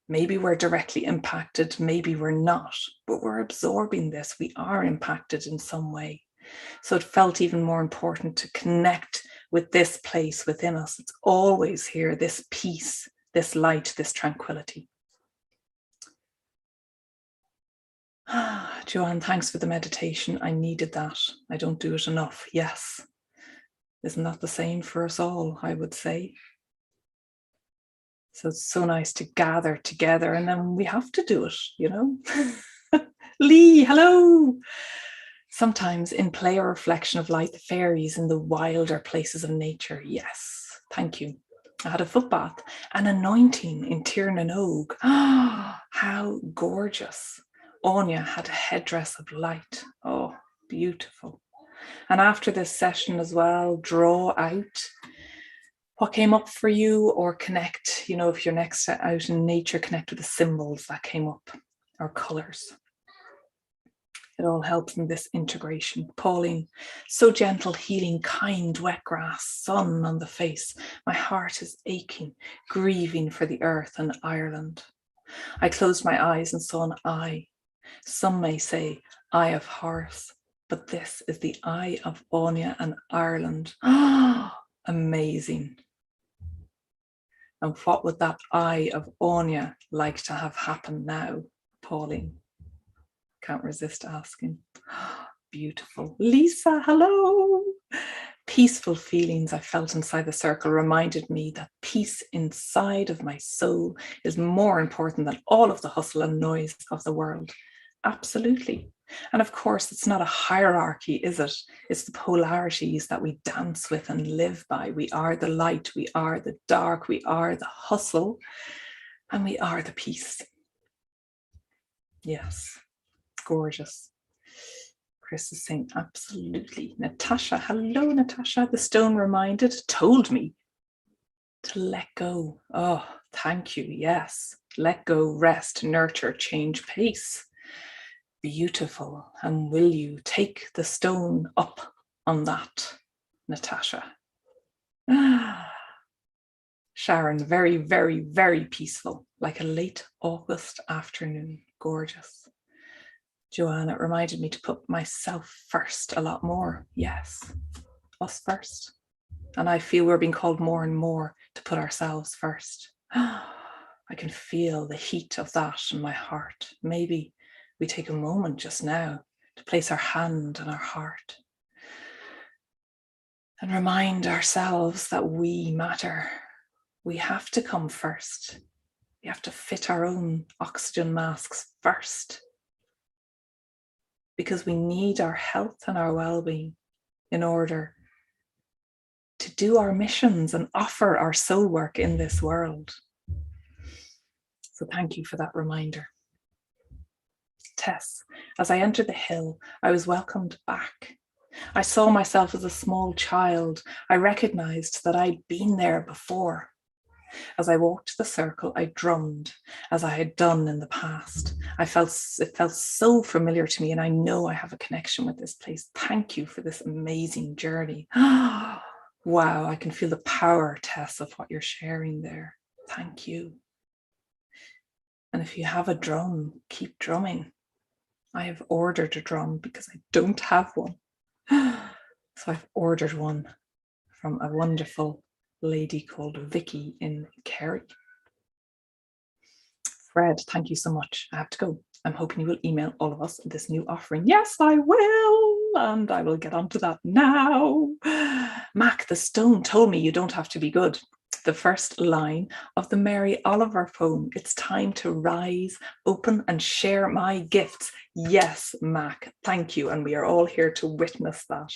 Maybe we're directly impacted, maybe we're not, but we're absorbing this. We are impacted in some way. So it felt even more important to connect with this place within us. It's always here, this peace, this light, this tranquility. Joanne, thanks for the meditation. I needed that. I don't do it enough. Yes. Isn't that the same for us all, I would say? So it's so nice to gather together, and then we have to do it, you know? Lee, hello. Sometimes in play or reflection of light, the fairies in the wilder places of nature. Yes, thank you. I had a foot bath, an anointing in Tirnanog. Ah, how gorgeous. Áine had a headdress of light. Oh, beautiful. And after this session as well, draw out what came up for you, or connect, you know, if you're next out in nature, connect with the symbols that came up, or colors. It all helps in this integration. Pauline, so gentle, healing, kind, wet grass, sun on the face. My heart is aching, grieving for the earth and Ireland. I closed my eyes and saw an eye. Some may say eye of Horus, but this is the eye of Áine and Ireland. Amazing. And what would that eye of Áine like to have happen now, Pauline? Can't resist asking. Beautiful. Lisa, hello. Peaceful feelings I felt inside the circle reminded me that peace inside of my soul is more important than all of the hustle and noise of the world. Absolutely. And of course, it's not a hierarchy, is it? It's the polarities that we dance with and live by. We are the light, we are the dark, we are the hustle, and we are the peace. Yes. Gorgeous. Chris is saying absolutely. Natasha, hello Natasha. The stone told me to let go. Oh, thank you. Yes. Let go, rest, nurture, change pace. Beautiful. And will you take the stone up on that, Natasha? Sharon, very, very, very peaceful, like a late August afternoon. Gorgeous. Joanne, it reminded me to put myself first a lot more. Yes, us first. And I feel we're being called more and more to put ourselves first. I can feel the heat of that in my heart. Maybe we take a moment just now to place our hand on our heart and remind ourselves that we matter. We have to come first. We have to fit our own oxygen masks first, because we need our health and our well-being in order to do our missions and offer our soul work in this world. So thank you for that reminder. Tess, as I entered the hill, I was welcomed back. I saw myself as a small child. I recognized that I'd been there before. As I walked the circle, I drummed as I had done in the past. It felt so familiar to me, and I know I have a connection with this place. Thank you for this amazing journey. Wow, I can feel the power, Tess, of what you're sharing there. Thank you. And if you have a drum, keep drumming. I have ordered a drum because I don't have one. So I've ordered one from a wonderful lady called Vicky in Kerry. Fred, thank you so much. I have to go. I'm hoping you will email all of us this new offering. Yes, I will. And I will get onto that now. Mac the Stone told me you don't have to be good. The first line of the Mary Oliver poem. It's time to rise, open and share my gifts. Yes, Mac, thank you. And we are all here to witness that.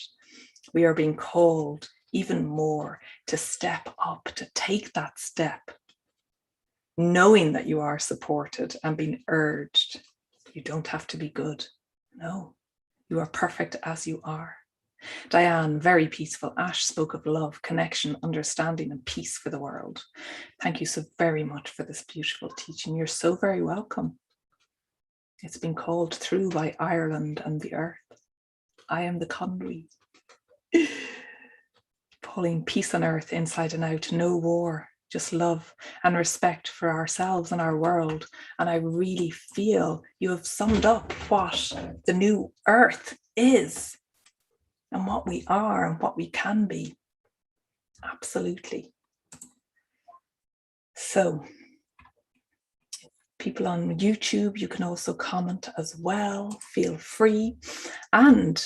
We are being called even more to step up, to take that step, knowing that you are supported and being urged. You don't have to be good. No, you are perfect as you are. Diane, very peaceful. Ash spoke of love, connection, understanding, and peace for the world. Thank you so very much for this beautiful teaching. You're so very welcome. It's been called through by Ireland and the earth. I am the conduit. Pulling peace on earth inside and out, no war, just love and respect for ourselves and our world. And I really feel you have summed up what the new earth is and what we are and what we can be. Absolutely. So, people on YouTube, you can also comment as well. Feel free. And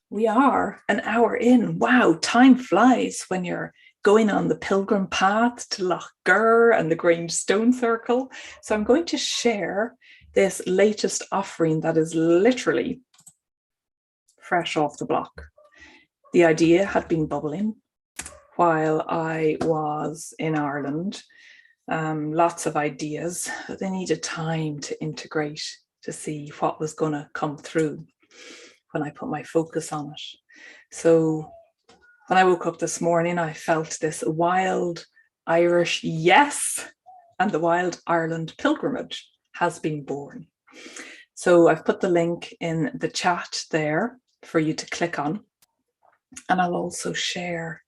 we are an hour in. Wow, time flies when you're going on the pilgrim path to Lough Gur and the Grange Stone Circle. So I'm going to share this latest offering that is literally fresh off the block. The idea had been bubbling while I was in Ireland. Lots of ideas, but they needed time to integrate to see what was going to come through when I put my focus on it. So when I woke up this morning, I felt this wild Irish yes, and the Wild Ireland pilgrimage has been born. So I've put the link in the chat there for you to click on. And I'll also share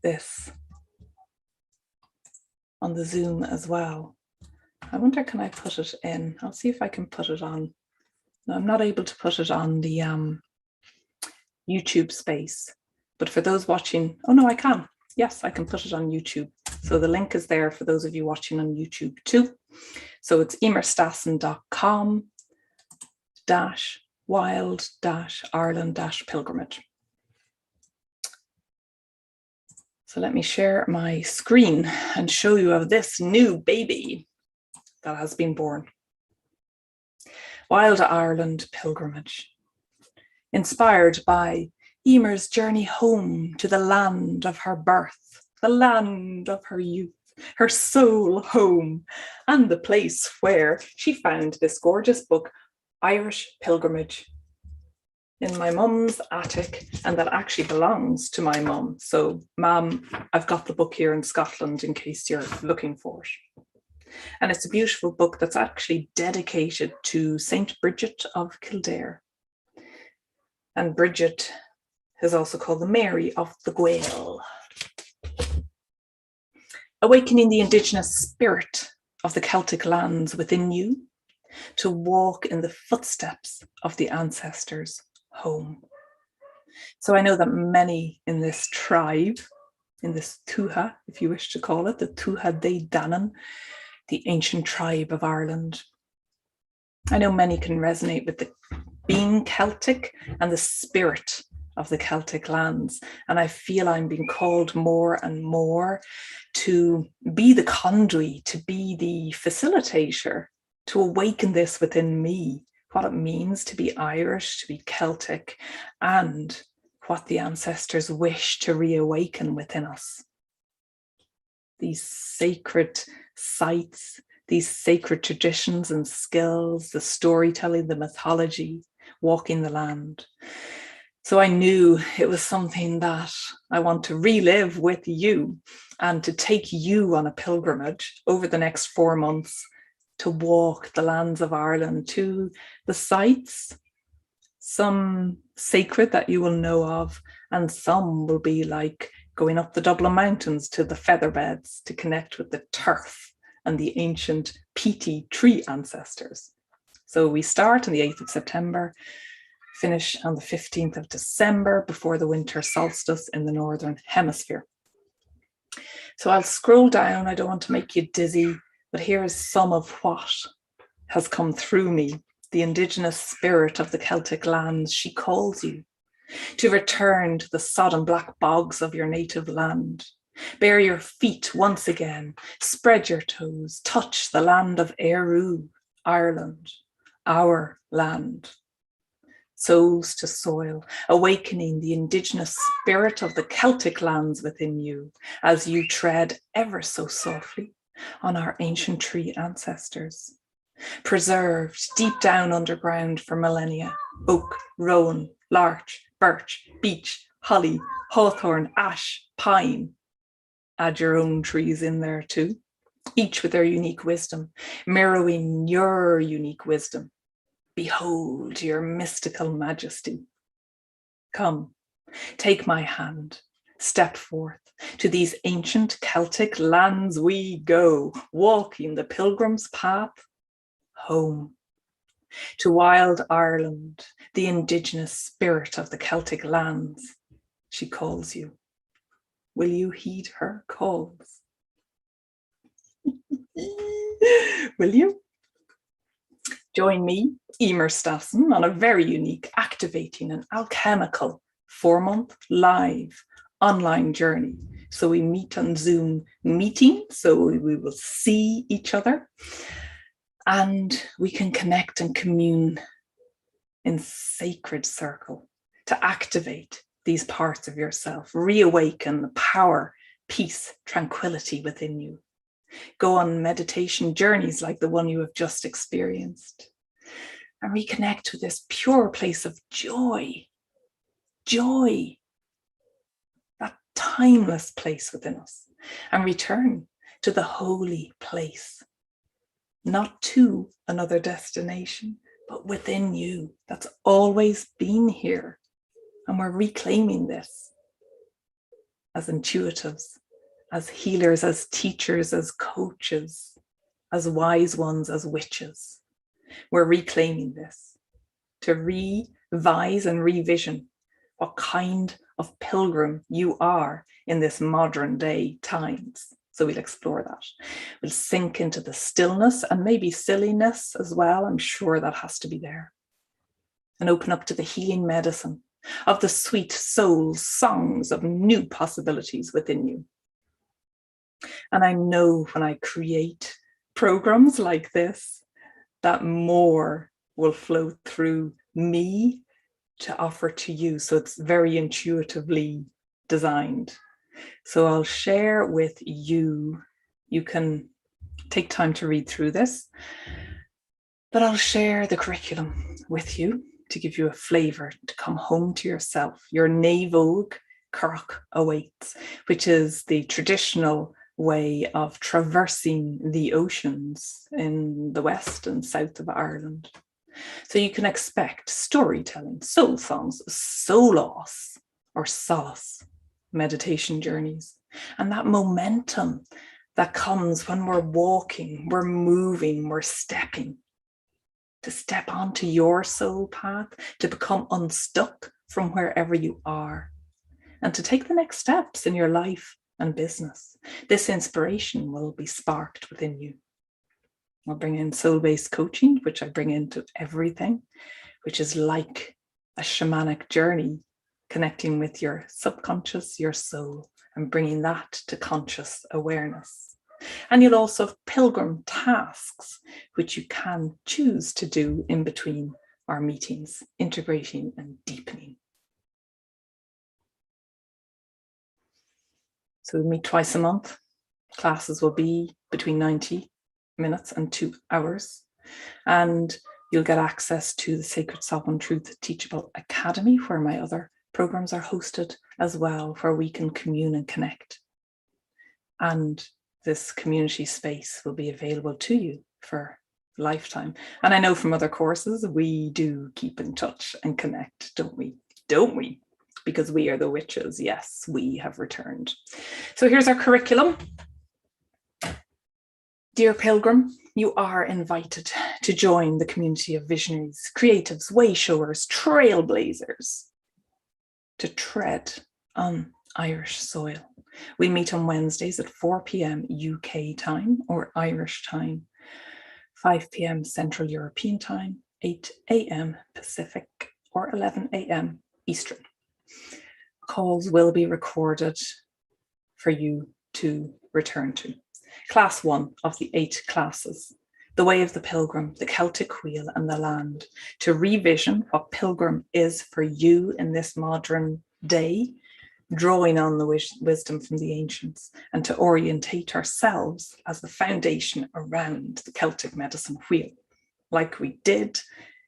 this on the Zoom as well. I wonder, can I put it in? I'll see if I can put it on. No, I'm not able to put it on the YouTube space, but for those watching, oh no, I can. Yes, I can put it on YouTube. So the link is there for those of you watching on YouTube too. So it's emerstassen.com/wild-ireland-pilgrimage. So let me share my screen and show you of this new baby that has been born. Wild Ireland Pilgrimage, inspired by Emer's journey home to the land of her birth, the land of her youth, her soul home, and the place where she found this gorgeous book, Irish Pilgrimage, in my mum's attic, and that actually belongs to my mum. So, Mum, I've got the book here in Scotland in case you're looking for it. And it's a beautiful book that's actually dedicated to Saint Bridget of Kildare. And Bridget is also called the Mary of the Gael. Awakening the Indigenous spirit of the Celtic lands within you to walk in the footsteps of the ancestors home. So I know that many in this tribe, in this Tuatha, if you wish to call it, the Tuatha Dé Danann, the ancient tribe of Ireland. I know many can resonate with the being Celtic and the spirit of the Celtic lands. And I feel I'm being called more and more to be the conduit, to be the facilitator, to awaken this within me, what it means to be Irish, to be Celtic, and what the ancestors wish to reawaken within us. These sacred sites, these sacred traditions and skills, the storytelling, the mythology, walking the land. So I knew it was something that I want to relive with you and to take you on a pilgrimage over the next 4 months to walk the lands of Ireland to the sites, some sacred that you will know of, and some will be like going up the Dublin Mountains to the featherbeds to connect with the turf and the ancient peaty tree ancestors. So we start on the 8th of September, finish on the 15th of December before the winter solstice in the Northern Hemisphere. So I'll scroll down. I don't want to make you dizzy, but here is some of what has come through me. The indigenous spirit of the Celtic lands, she calls you to return to the sodden black bogs of your native land. Bare your feet once again, spread your toes, touch the land of Eru, Ireland, our land. Souls to soil, awakening the indigenous spirit of the Celtic lands within you as you tread ever so softly on our ancient tree ancestors. Preserved deep down underground for millennia, oak, rowan, larch, birch, beech, holly, hawthorn, ash, pine. Add your own trees in there too, each with their unique wisdom, mirroring your unique wisdom. Behold your mystical majesty. Come, take my hand, step forth. To these ancient Celtic lands we go, walking the pilgrim's path home. To wild Ireland, the indigenous spirit of the Celtic lands, she calls you. Will you heed her calls? Will you? Join me, Emer Stassen, on a very unique, activating and alchemical 4-month live online journey. So we meet on Zoom meeting, so we will see each other and we can connect and commune in sacred circle to activate these parts of yourself, reawaken the power, peace, tranquility within you. Go on meditation journeys like the one you have just experienced and reconnect with this pure place of joy, that timeless place within us, and return to the holy place, not to another destination, but within you that's always been here. And we're reclaiming this as intuitives, as healers, as teachers, as coaches, as wise ones, as witches. We're reclaiming this to revise and revision what kind of pilgrim you are in this modern day times. So we'll explore that. We'll sink into the stillness and maybe silliness as well. I'm sure that has to be there. And open up to the healing medicine of the sweet soul songs of new possibilities within you. And I know when I create programs like this, that more will flow through me to offer to you. So it's very intuitively designed. So I'll share with you, you can take time to read through this, but I'll share the curriculum with you to give you a flavor to come home to yourself. Your Naivog Currach awaits, which is the traditional way of traversing the oceans in the west and south of Ireland. So you can expect storytelling, soul songs, solos or solace, meditation journeys, and that momentum that comes when we're walking, we're moving, we're stepping, to step onto your soul path, to become unstuck from wherever you are, and to take the next steps in your life and business. This inspiration will be sparked within you. I'll bring in soul-based coaching, which I bring into everything, which is like a shamanic journey, connecting with your subconscious, your soul, and bringing that to conscious awareness. And you'll also have pilgrim tasks, which you can choose to do in between our meetings, integrating and deepening. So we meet twice a month. Classes will be between 90 minutes and 2 hours. And You'll get access to the Sacred Sovereign Truth Teachable Academy, where my other programs are hosted as well, where we can commune and connect. And this community space will be available to you for a lifetime. And I know from other courses, we do keep in touch and connect, don't we? Don't we? Because we are the witches. Yes, we have returned. So here's our curriculum. Dear Pilgrim, you are invited to join the community of visionaries, creatives, wayshowers, trailblazers, to tread on Irish soil. We meet on Wednesdays at 4 p.m. UK time or Irish time, 5 p.m. Central European time, 8 a.m. Pacific or 11 a.m. Eastern. Calls will be recorded for you to return to. Class 1 of the 8 classes, The Way of the Pilgrim, the Celtic Wheel and the Land, to revision what Pilgrim is for you in this modern day, drawing on the wisdom from the ancients, and to orientate ourselves as the foundation around the Celtic medicine wheel, like we did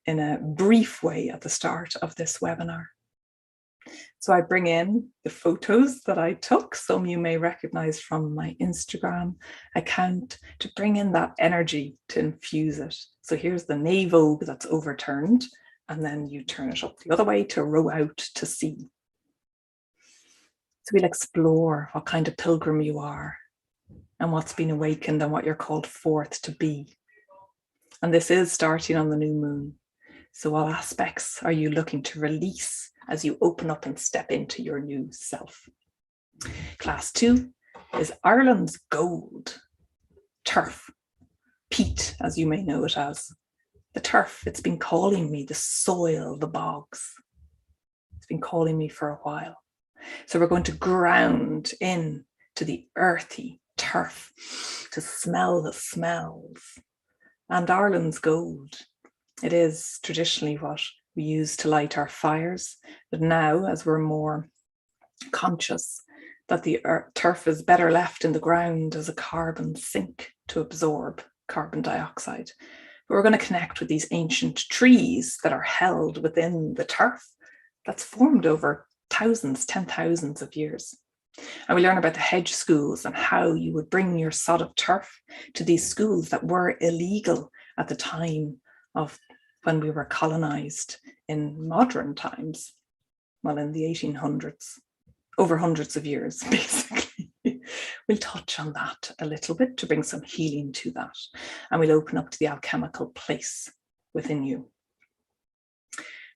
in a brief way at the start of this webinar. So I bring in the photos that I took, some you may recognize from my Instagram account, to bring in that energy, to infuse it. So here's the Navogue that's overturned, and then you turn it up the other way to row out to sea. So we'll explore what kind of pilgrim you are and what's been awakened and what you're called forth to be. And this is starting on the new moon. So what aspects are you looking to release as you open up and step into your new self? Class 2 is Ireland's gold, turf, peat, as you may know it as. The turf, it's been calling me, the soil, the bogs. It's been calling me for a while. So we're going to ground in to the earthy turf, to smell the smells. And Ireland's gold, it is traditionally what we use to light our fires. But now, as we're more conscious that the turf is better left in the ground as a carbon sink to absorb carbon dioxide, but we're going to connect with these ancient trees that are held within the turf that's formed over thousands, 10,000s of years. And we learn about the hedge schools and how you would bring your sod of turf to these schools that were illegal at the time of when we were colonized in modern times, well, in the 1800s, over hundreds of years, basically. We'll touch on that a little bit to bring some healing to that. And we'll open up to the alchemical place within you.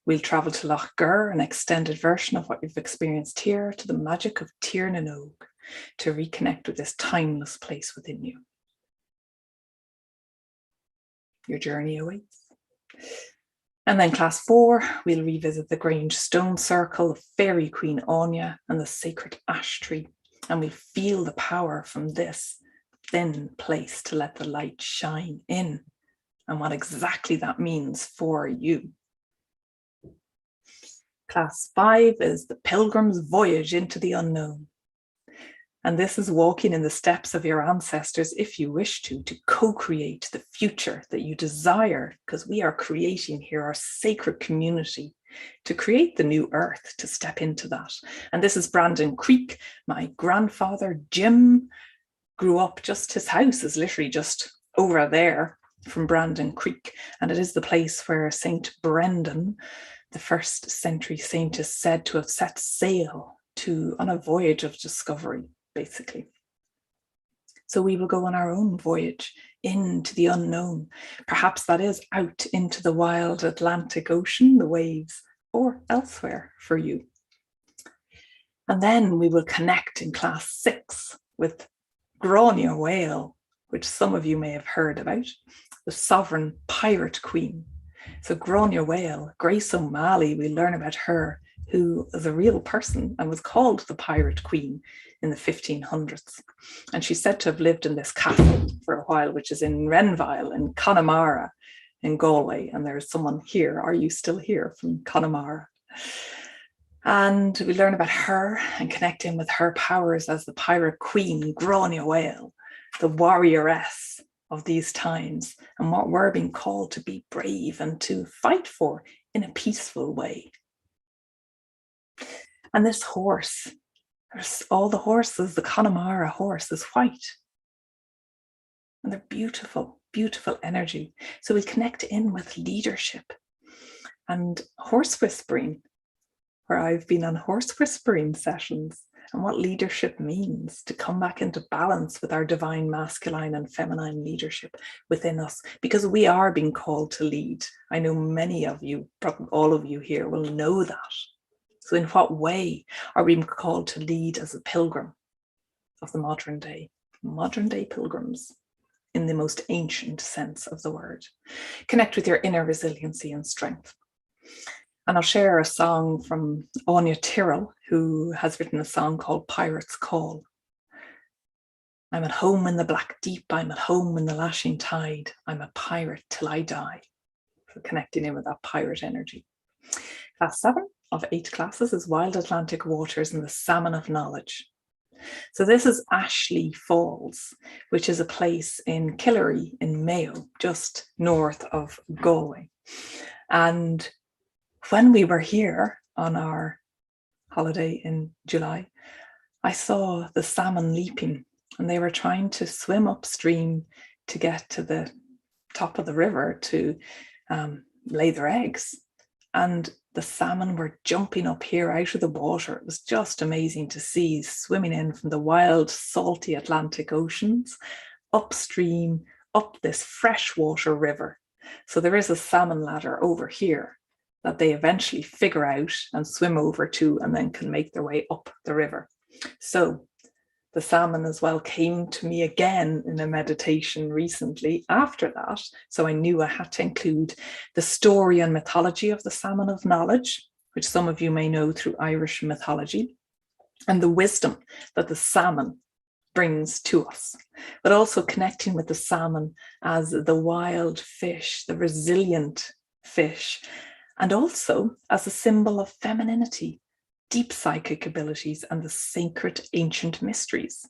We'll travel to Lough Gur, an extended version of what you've experienced here, to the magic of Tír na nÓg, to reconnect with this timeless place within you. Your journey awaits. And then class 4, we'll revisit the Grange Stone Circle, the fairy Queen Áine and the sacred ash tree. And we'll feel the power from this thin place to let the light shine in and what exactly that means for you. Class 5 is the Pilgrim's Voyage into the Unknown. And this is walking in the steps of your ancestors, if you wish to co-create the future that you desire, because we are creating here our sacred community to create the new earth, to step into that. And this is Brandon Creek. My grandfather, Jim, grew up, just his house is literally just over there from Brandon Creek. And it is the place where Saint Brendan, the 1st century saint, is said to have set sail on a voyage of discovery, basically. So we will go on our own voyage into the unknown. Perhaps that is out into the wild Atlantic Ocean, the waves, or elsewhere for you. And then we will connect in class 6 with Gráinne Whale, which some of you may have heard about, the sovereign pirate queen. So Gráinne Whale, Grace O'Malley, we learn about her, who is a real person and was called the Pirate Queen in the 1500s. And she's said to have lived in this castle for a while, which is in Renville in Connemara in Galway. And there's someone here, are you still here, from Connemara? And we learn about her and connect in with her powers as the Pirate Queen, Gráinne Whale, the warrioress, of these times and what we're being called to be brave and to fight for in a peaceful way. And this horse, there's all the horses, the Connemara horse is white. And they're beautiful, beautiful energy. So we connect in with leadership and horse whispering, where I've been on horse whispering sessions, and what leadership means, to come back into balance with our divine masculine and feminine leadership within us, because we are being called to lead. I know many of you, probably all of you here, will know that. So in what way are we called to lead as a pilgrim of the modern day pilgrims in the most ancient sense of the word? Connect with your inner resiliency and strength. And I'll share a song from Áine Tyrrell, who has written a song called Pirate's Call. I'm at home in the black deep, I'm at home in the lashing tide, I'm a pirate till I die. So connecting in with that pirate energy. Class 7 of 8 classes is Wild Atlantic Waters and the Salmon of Knowledge. So this is Ashley Falls, which is a place in Killary in Mayo, just north of Galway. And when we were here on our holiday in July, I saw the salmon leaping, and they were trying to swim upstream to get to the top of the river to lay their eggs. And the salmon were jumping up here out of the water. It was just amazing to see, swimming in from the wild, salty Atlantic oceans, upstream, up this freshwater river. So there is a salmon ladder over here that they eventually figure out and swim over to, and then can make their way up the river. So the salmon as well came to me again in a meditation recently after that. So I knew I had to include the story and mythology of the salmon of knowledge, which some of you may know through Irish mythology, and the wisdom that the salmon brings to us, but also connecting with the salmon as the wild fish, the resilient fish, and also as a symbol of femininity, deep psychic abilities, and the sacred ancient mysteries.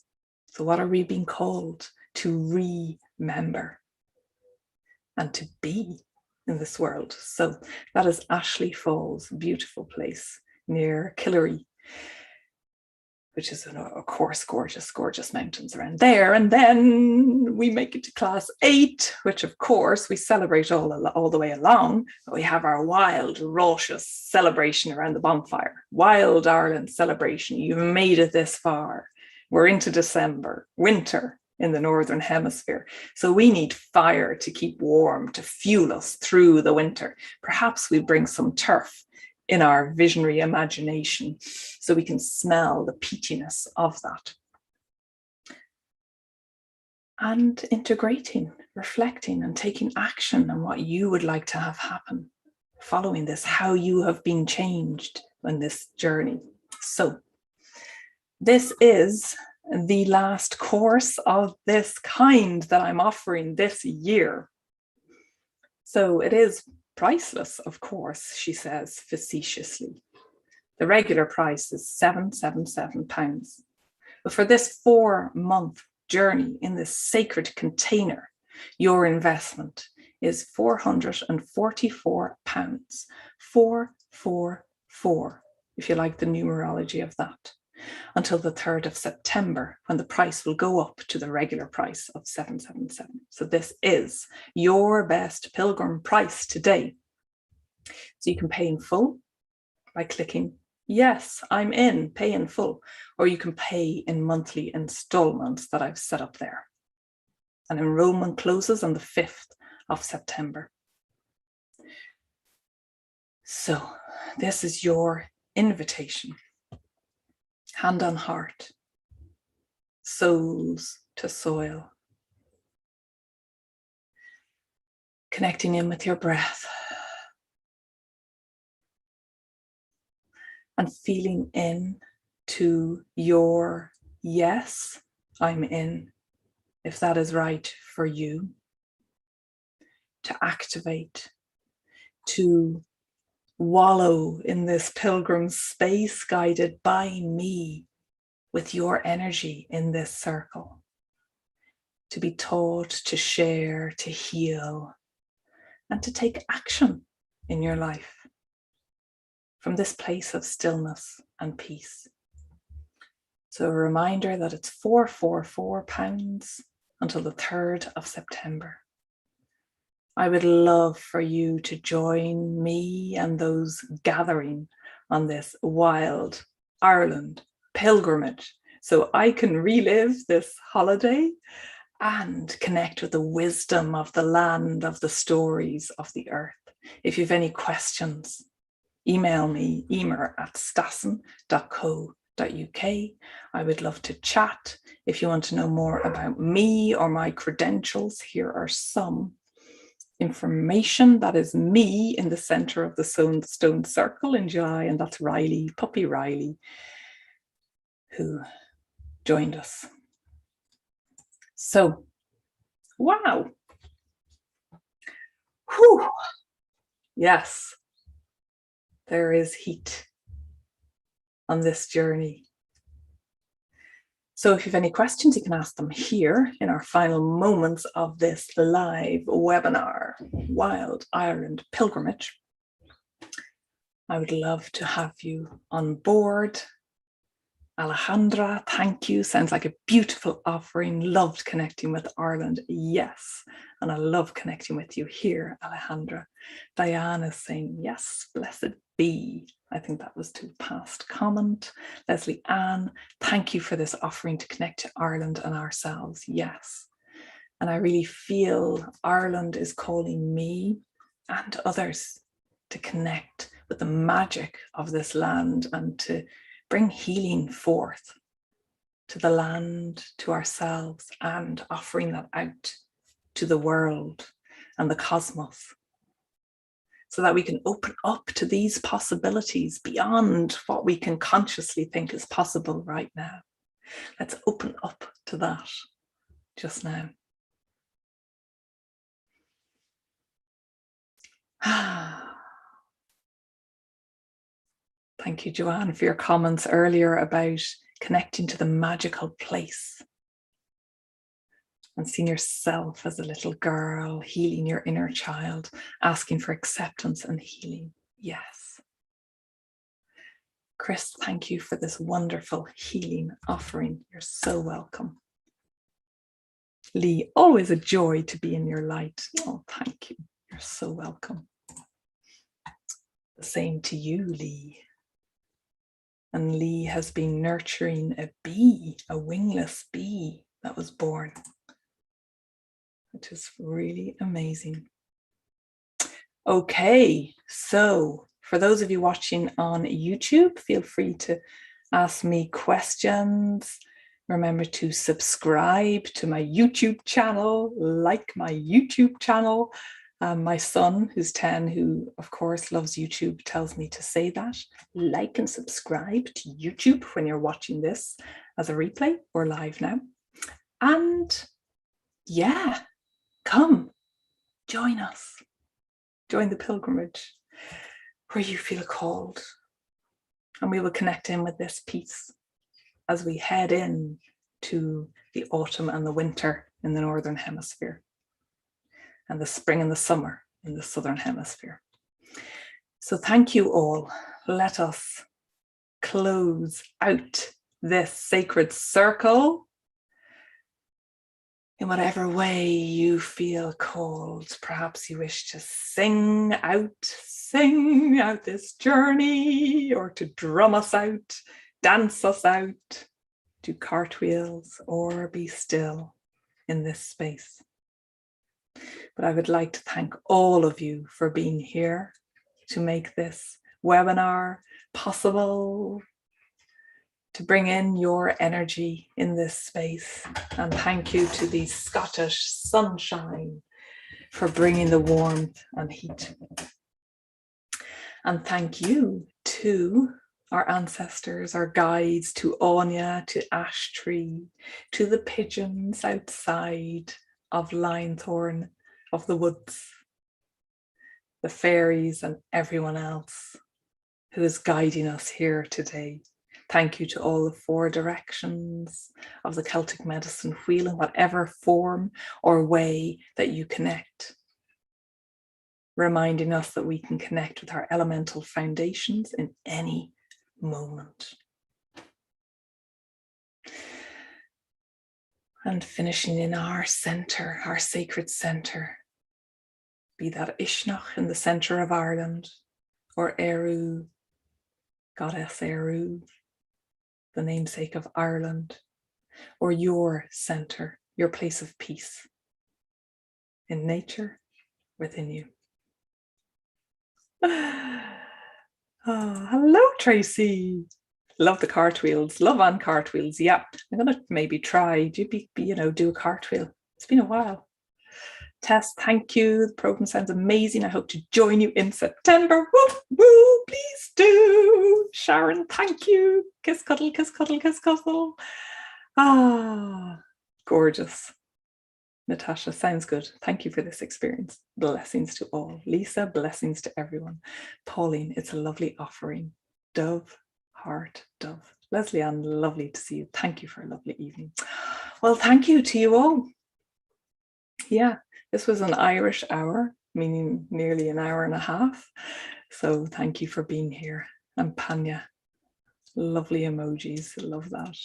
So what are we being called to remember and to be in this world? So that is Ashley Falls, a beautiful place near Killary, which is, of course, gorgeous, gorgeous mountains around there. And then we make it to class 8, which, of course, we celebrate all the way along. We have our wild, raucous celebration around the bonfire. Wild Ireland celebration. You've made it this far. We're into December, winter in the Northern Hemisphere. So we need fire to keep warm, to fuel us through the winter. Perhaps we bring some turf in our visionary imagination, so we can smell the peatiness of that. And integrating, reflecting, and taking action on what you would like to have happen, following this, how you have been changed in this journey. So this is the last course of this kind that I'm offering this year. So it is priceless, of course, she says facetiously. The regular price is £777. But for this 4-month journey in this sacred container, your investment is £444. 444, if you like the numerology of that, until the 3rd of September, when the price will go up to the regular price of £777. So this is your best pilgrim price today. So you can pay in full by clicking, yes, I'm in, pay in full, or you can pay in monthly installments that I've set up there. And enrollment closes on the 5th of September. So this is your invitation. Hand on heart, soles to soil. Connecting in with your breath. And feeling in to your yes, I'm in, if that is right for you. To activate, to wallow in this pilgrim space guided by me with your energy in this circle. to be taught, to share, to heal, and to take action in your life from this place of stillness and peace. So a reminder that it's £444 until the 3rd of September. I would love for you to join me and those gathering on this wild Ireland pilgrimage so I can relive this holiday and connect with the wisdom of the land, of the stories of the earth. If you have any questions, email me, emer@stassen.co.uk. I would love to chat. If you want to know more about me or my credentials, here are some information. That is me in the center of the Stone Circle in July, and that's Riley, puppy Riley, who joined us. So, wow. Whew. Yes, there is heat on this journey. So if you have any questions, you can ask them here in our final moments of this live webinar, Wild Ireland Pilgrimage. I would love to have you on board. Alejandra, thank you. Sounds like a beautiful offering. Loved connecting with Ireland. Yes. And I love connecting with you here, Alejandra. Diane is saying, yes, blessed be. I think that was to past comment. Leslie Ann, thank you for this offering to connect to Ireland and ourselves. Yes. And I really feel Ireland is calling me and others to connect with the magic of this land and to bring healing forth to the land, to ourselves, and offering that out to the world and the cosmos so that we can open up to these possibilities beyond what we can consciously think is possible right now. Let's open up to that just now. Thank you, Joanne, for your comments earlier about connecting to the magical place and seeing yourself as a little girl, healing your inner child, asking for acceptance and healing. Yes. Chris, thank you for this wonderful healing offering. You're so welcome. Lee, always a joy to be in your light. Oh, thank you. You're so welcome. The same to you, Lee. And Lee has been nurturing a bee, a wingless bee that was born, which is really amazing. Okay, so for those of you watching on YouTube, feel free to ask me questions. Remember to subscribe to my YouTube channel, like my YouTube channel. My son, who's 10, who of course loves YouTube, tells me to say that. Like and subscribe to YouTube when you're watching this as a replay or live now. And yeah, come, join us. Join the pilgrimage where you feel called. And we will connect in with this peace as we head in to the autumn and the winter in the Northern Hemisphere, and the spring and the summer in the Southern Hemisphere. So thank you all. Let us close out this sacred circle in whatever way you feel called. Perhaps you wish to sing out this journey, or to drum us out, dance us out, do cartwheels, or be still in this space. But I would like to thank all of you for being here to make this webinar possible, to bring in your energy in this space. And thank you to the Scottish sunshine for bringing the warmth and heat. And thank you to our ancestors, our guides, to Áine, to Ash Tree, to the pigeons outside of Hawthorn, of the woods, the fairies and everyone else who is guiding us here today. Thank you to all the 4 directions of the Celtic medicine wheel in whatever form or way that you connect, reminding us that we can connect with our elemental foundations in any moment. And finishing in our center, our sacred center, be that Ishnach in the center of Ireland, or Eru, Goddess Eru, the namesake of Ireland, or your center, your place of peace in nature, within you. Oh, hello, Tracy. Love the cartwheels. Love on cartwheels. Yeah, I'm gonna maybe try. Do a cartwheel. It's been a while. Tess, thank you. The program sounds amazing. I hope to join you in September. Woo, woo, please do. Sharon, thank you. Kiss, cuddle, kiss, cuddle, kiss, cuddle. Ah, gorgeous. Natasha, sounds good. Thank you for this experience. Blessings to all. Lisa, blessings to everyone. Pauline, it's a lovely offering. Dove, heart, Dove. Leslie Ann, lovely to see you. Thank you for a lovely evening. Well, thank you to you all. Yeah, this was an Irish hour, meaning nearly an hour and a half. So thank you for being here. And Panya, lovely emojis. Love that.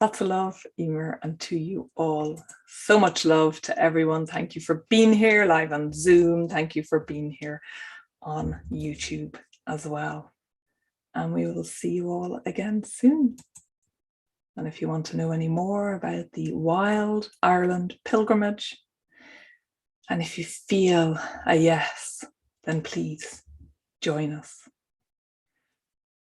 Lots of love, Emer, and to you all. So much love to everyone. Thank you for being here live on Zoom. Thank you for being here on YouTube as well. And we will see you all again soon. And if you want to know any more about the Wild Ireland pilgrimage, and if you feel a yes, then please join us.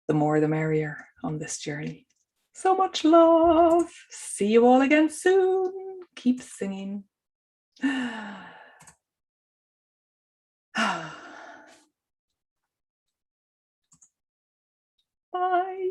The more the merrier on this journey. So much love. See you all again soon. Keep singing. Bye.